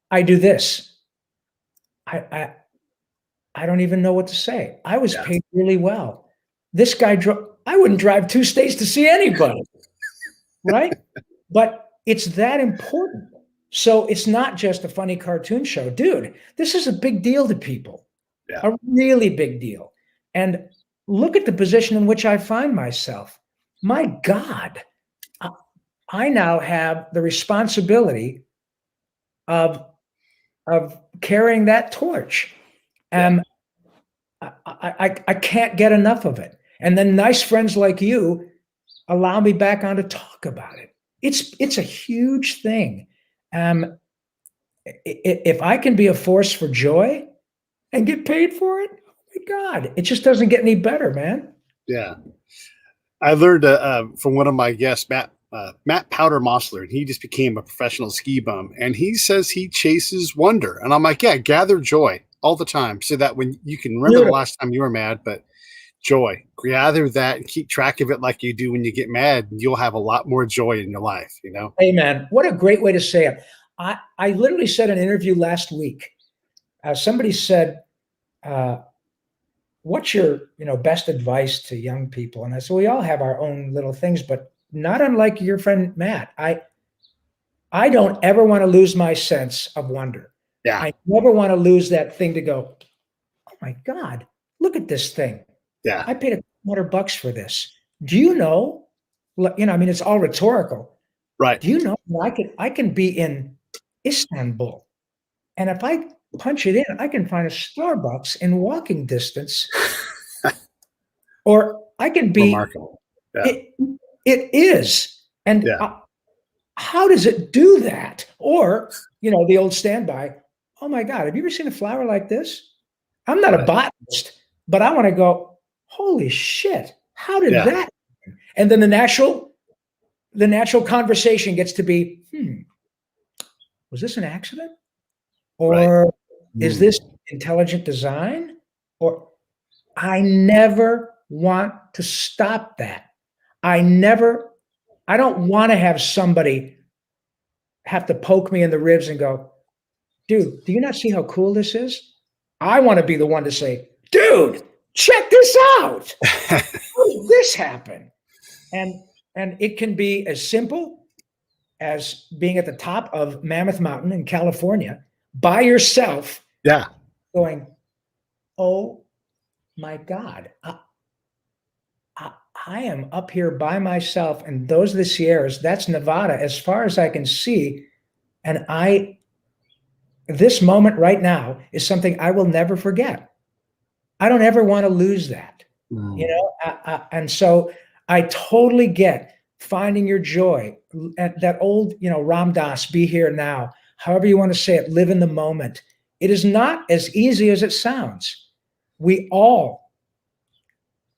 S1: I do this. I don't even know what to say. I was paid really well. This guy I wouldn't drive 2 states to see anybody. Right? But it's that important. So it's not just a funny cartoon show. Dude, this is a big deal to people. Yeah. A really big deal. And look at the position in which I find myself. My God, I now have the responsibility of carrying that torch. I can't get enough of it. And then nice friends like you allow me back on to talk about it. It's a huge thing. If I can be a force for joy and get paid for it, oh my God, it just doesn't get any better, man.
S2: Yeah. I learned from one of my guests, Matt Powder Mossler, and he just became a professional ski bum. And he says he chases wonder. And I'm like, yeah, gather joy all the time so that when you can remember the last time you were mad, but joy, gather that and keep track of it like you do when you get mad. You'll have a lot more joy in your life, you know?
S1: Hey, man, what a great way to say it. I literally said in an interview last week, somebody said, what's your best advice to young people? And I said, we all have our own little things, but not unlike your friend Matt. I don't ever want to lose my sense of wonder.
S2: Yeah.
S1: I never want to lose that thing to go, oh my God, look at this thing.
S2: Yeah.
S1: I paid $100 for this. Do you know? I mean, it's all rhetorical.
S2: Right.
S1: Do you know I can be in Istanbul, and if I punch it in, I can find a Starbucks in walking distance, or I can be
S2: remarkable. Yeah.
S1: It is. And how does it do that? Or, the old standby, oh my God, have you ever seen a flower like this? I'm not a botanist, but I want to go, holy shit, how did that happen? And then the natural conversation gets to be, was this an accident? Or is this intelligent design? Or I never want to stop that. I don't want to have somebody have to poke me in the ribs and go, dude, do you not see how cool this is? I want to be the one to say, dude, check this out. How did this happen? And it can be as simple as being at the top of Mammoth Mountain in California by yourself.
S2: Yeah.
S1: Going, oh my God. I am up here by myself, and those are the Sierras. That's Nevada as far as I can see. And this moment right now is something I will never forget. I don't ever want to lose that, and so I totally get finding your joy at that old, Ram Dass, be here now, however you want to say it, live in the moment. It is not as easy as it sounds. We all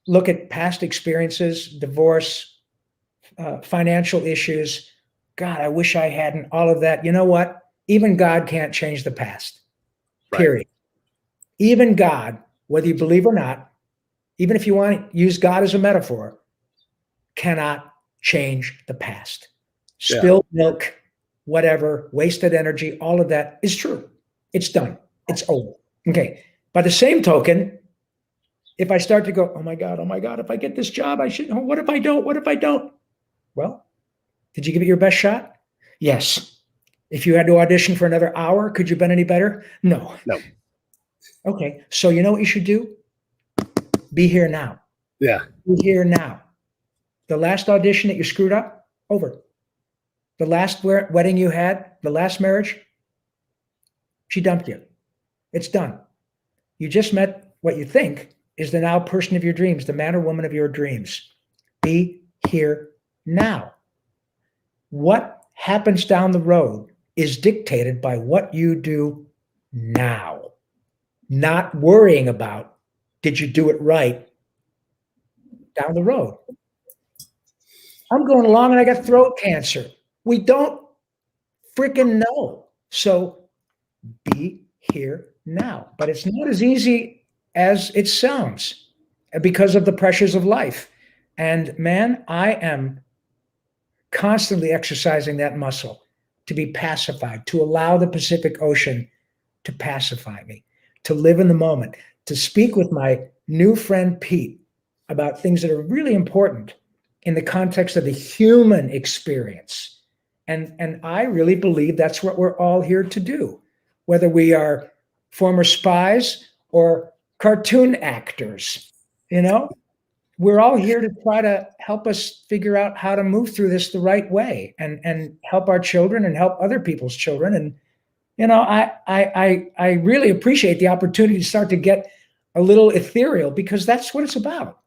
S1: look at past experiences, divorce, financial issues. God, I wish I hadn't, all of that. You know what? Even God can't change the past, period. Even God, whether you believe or not, even if you want to use God as a metaphor, cannot change the past. Spilled milk, whatever, wasted energy, all of that is true. It's done. It's over. Okay. By the same token, if I start to go, oh my God, if I get this job, I should, what if I don't? What if I don't? Well, did you give it your best shot? Yes. If you had to audition for another hour, could you have been any better? No. Okay. So you know what you should do? Be here now.
S2: Yeah.
S1: Be here now. The last audition that you screwed up, over. The last wedding you had, the last marriage, she dumped you. It's done. You just met what you think is the now person of your dreams, the man or woman of your dreams. Be here now. What happens down the road is dictated by what you do now. Not worrying about, did you do it right down the road? I'm going along and I got throat cancer. We don't freaking know. So be here now. But it's not as easy as it sounds because of the pressures of life. And man, I am constantly exercising that muscle to be pacified, to allow the Pacific Ocean to pacify me, to live in the moment, to speak with my new friend Pete about things that are really important in the context of the human experience. And I really believe that's what we're all here to do, whether we are former spies or cartoon actors, we're all here to try to help us figure out how to move through this the right way and help our children and help other people's children. And I really appreciate the opportunity to start to get a little ethereal, because that's what it's about.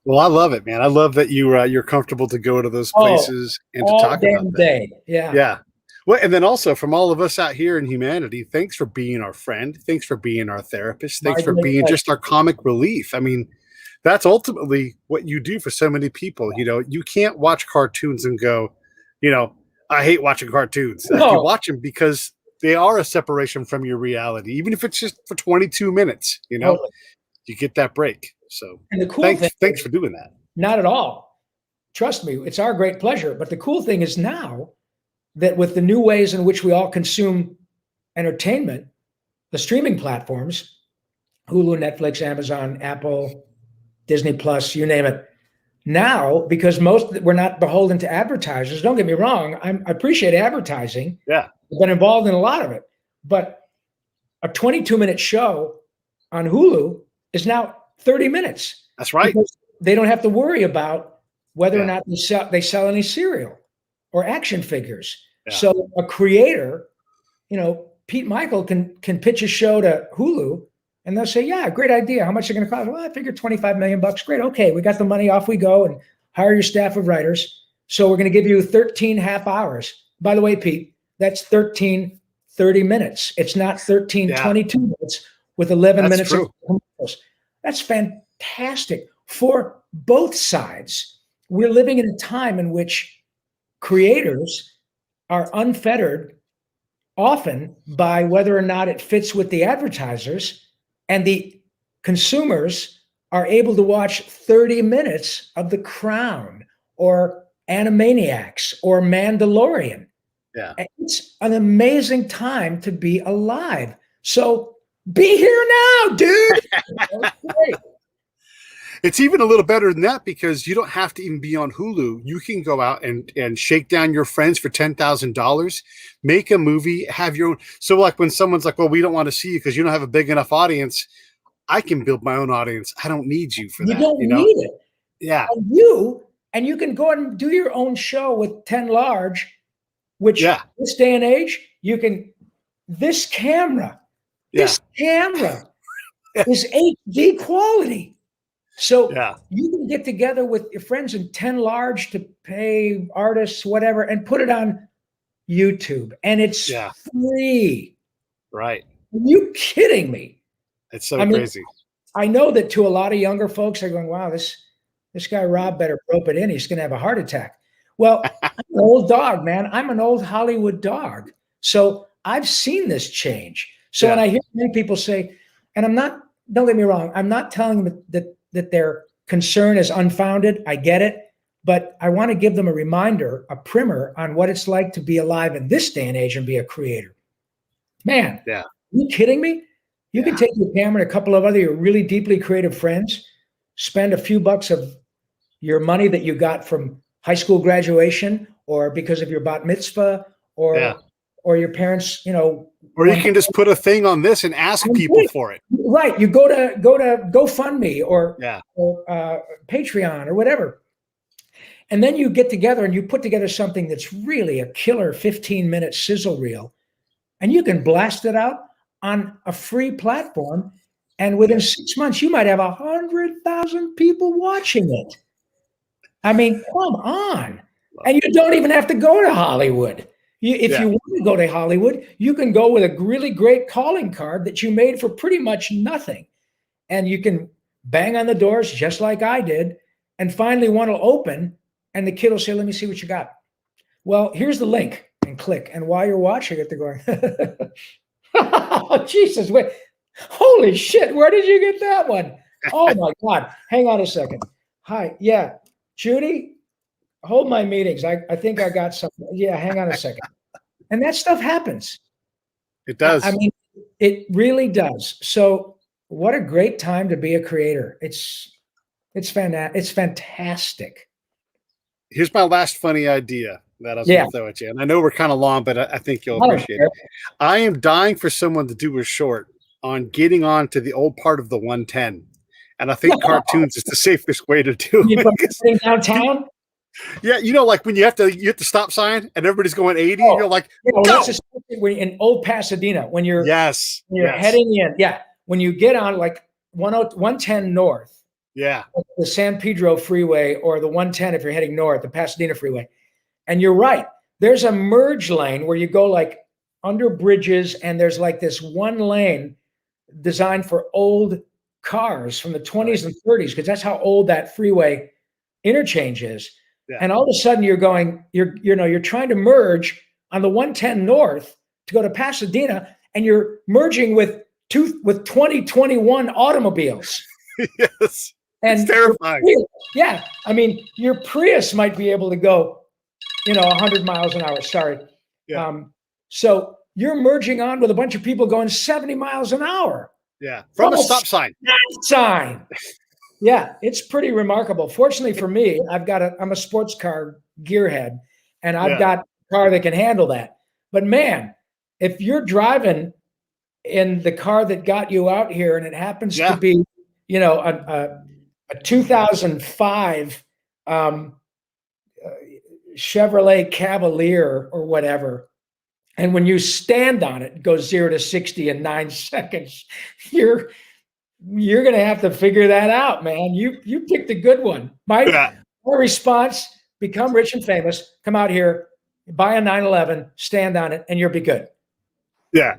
S2: Well, I love it, man. I love that you're comfortable to go to those
S1: Oh,
S2: places and to
S1: all
S2: talk about
S1: damn
S2: that.
S1: day. Yeah.
S2: Yeah. Well, and then also from all of us out here in humanity, thanks for being our friend. Thanks for being our therapist.
S1: My
S2: Thanks for
S1: great
S2: being
S1: pleasure.
S2: just our comic relief. I mean, that's ultimately what you do for so many people. You can't watch cartoons and go, I hate watching cartoons. You
S1: No,
S2: watch them because they are a separation from your reality, even if it's just for 22 minutes,
S1: totally.
S2: you get that break. So
S1: And the cool thing
S2: thanks
S1: is,
S2: for doing that.
S1: not at all. Trust me, it's our great pleasure. But the cool thing is now that with the new ways in which we all consume entertainment, the streaming platforms, Hulu, Netflix, Amazon, Apple, Disney Plus, you name it. Now, because we're not beholden to advertisers. Don't get me wrong, I appreciate advertising.
S2: Yeah.
S1: I've been involved in a lot of it, but a 22-minute show on Hulu is now 30 minutes.
S2: That's right.
S1: Because they don't have to worry about whether or
S2: Yeah.
S1: not they sell any cereal or action figures.
S2: Yeah.
S1: So a creator, Pete Michael can pitch a show to Hulu, and they'll say, yeah, great idea. How much is it going to cost? Well, I figured $25 million. Great. Okay, we got the money. Off we go, and hire your staff of writers. So we're going to give you 13 half hours. By the way, Pete, that's 13 30 minutes. It's not 13
S2: Yeah.
S1: 22 minutes with 11
S2: That's
S1: minutes
S2: true.
S1: of commercials. That's fantastic for both sides. We're living in a time in which creators are unfettered often by whether or not it fits with the advertisers, and the consumers are able to watch 30 minutes of The Crown or Animaniacs or Mandalorian.
S2: Yeah.
S1: It's an amazing time to be alive. So be here now, dude. Okay.
S2: It's even a little better than that, because you don't have to even be on Hulu. You can go out and shake down your friends for $10,000, make a movie, have your own. So like when someone's like, well, we don't want to see you because you don't have a big enough audience. I can build my own audience. I don't need you for
S1: You
S2: that.
S1: don't need it.
S2: Yeah.
S1: And you can go and do your own show with 10 large, which this day and age, this camera is HD quality. So you can get together with your friends in 10 large to pay artists, whatever, and put it on YouTube. And it's free.
S2: Right.
S1: Are you kidding me?
S2: It's so crazy.
S1: I know that to a lot of younger folks, they're going, wow, this guy Rob better rope it in. He's going to have a heart attack. Well, I'm an old dog, man. I'm an old Hollywood dog. So I've seen this change. So when I hear many people say, and don't get me wrong, I'm not telling them that their concern is unfounded. I get it. But I want to give them a reminder, a primer on what it's like to be alive in this day and age and be a creator. Man, are you kidding me? You can take your camera and a couple of other really deeply creative friends, spend a few bucks of your money that you got from high school graduation or because of your bat mitzvah or your parents,
S2: or you can just put a thing on this and ask people for it.
S1: Right. You go to GoFundMe or Patreon or whatever. And then you get together and you put together something that's really a killer 15-minute sizzle reel, and you can blast it out on a free platform. And within 6 months, you might have 100,000 people watching it. I mean, come on. And you don't even have to go to Hollywood. If you want to go to Hollywood, you can go with a really great calling card that you made for pretty much nothing. And you can bang on the doors just like I did. And finally one will open and the kid will say, let me see what you got. Well, here's the link, and click. And while you're watching it, they're going, oh, Jesus, wait. Holy shit, where did you get that one? Oh my God. Hang on a second. Hi. Yeah. Judy, hold my meetings. I think I got something. Yeah, hang on a second. And that stuff happens.
S2: It does.
S1: I mean, it really does. So what a great time to be a creator. It's fantastic.
S2: Here's my last funny idea that I was going to throw at you. And I know we're kind of long, but I think you'll appreciate it. I am dying for someone to do a short on getting on to the old part of the 110. And I think cartoons is the safest way to do it.
S1: Downtown?
S2: Yeah, like when you hit the stop sign and everybody's going 80,
S1: Oh,
S2: you're like,
S1: well,
S2: go!
S1: that's especially in Old Pasadena when you're heading in. Yeah, when you get on like 110 north.
S2: Yeah,
S1: the San Pedro Freeway or the 110 if you're heading north, the Pasadena Freeway. And you're right. There's a merge lane where you go like under bridges, and there's like this one lane designed for old cars from the 20s and 30s, because that's how old that freeway interchange is. Yeah. And all of a sudden you're trying to merge on the 110 north to go to Pasadena, and you're merging with 2021 automobiles.
S2: Yes.
S1: And
S2: it's terrifying.
S1: Yeah. I mean, your Prius might be able to go, 100 miles an hour. Sorry. Yeah. So you're merging on with a bunch of people going 70 miles an hour.
S2: Yeah. From a stop sign.
S1: Yeah. It's pretty remarkable. Fortunately for me, I'm a sports car gearhead, and I've got a car that can handle that. But man, if you're driving in the car that got you out here and it happens to be, a 2005 Chevrolet Cavalier or whatever, and when you stand on it, it goes 0 to 60 in 9 seconds. You're gonna have to figure that out, man. You picked a good one. My response: become rich and famous, come out here, buy a 911, stand on it, and you'll be good.
S2: Yeah.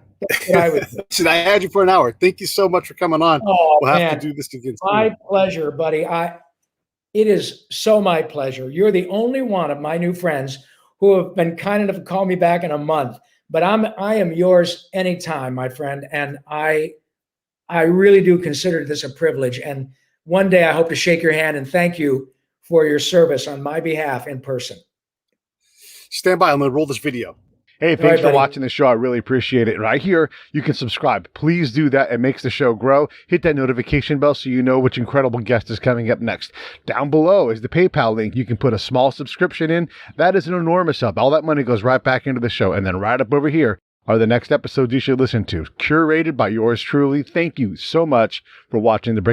S2: Should I had you for an hour? Thank you so much for coming on.
S1: Oh,
S2: we'll have to do this again.
S1: My pleasure, buddy. It is so my pleasure. You're the only one of my new friends who have been kind enough to call me back in a month. But I am yours anytime, my friend. And I really do consider this a privilege. And one day I hope to shake your hand and thank you for your service on my behalf in person.
S2: Stand by. I'm going to roll this video.
S4: Hey, thanks for watching the show. I really appreciate it. Right here, you can subscribe. Please do that. It makes the show grow. Hit that notification bell so you know which incredible guest is coming up next. Down below is the PayPal link. You can put a small subscription in. That is an enormous help. All that money goes right back into the show. And then right up over here are the next episodes you should listen to, curated by yours truly. Thank you so much for watching the Break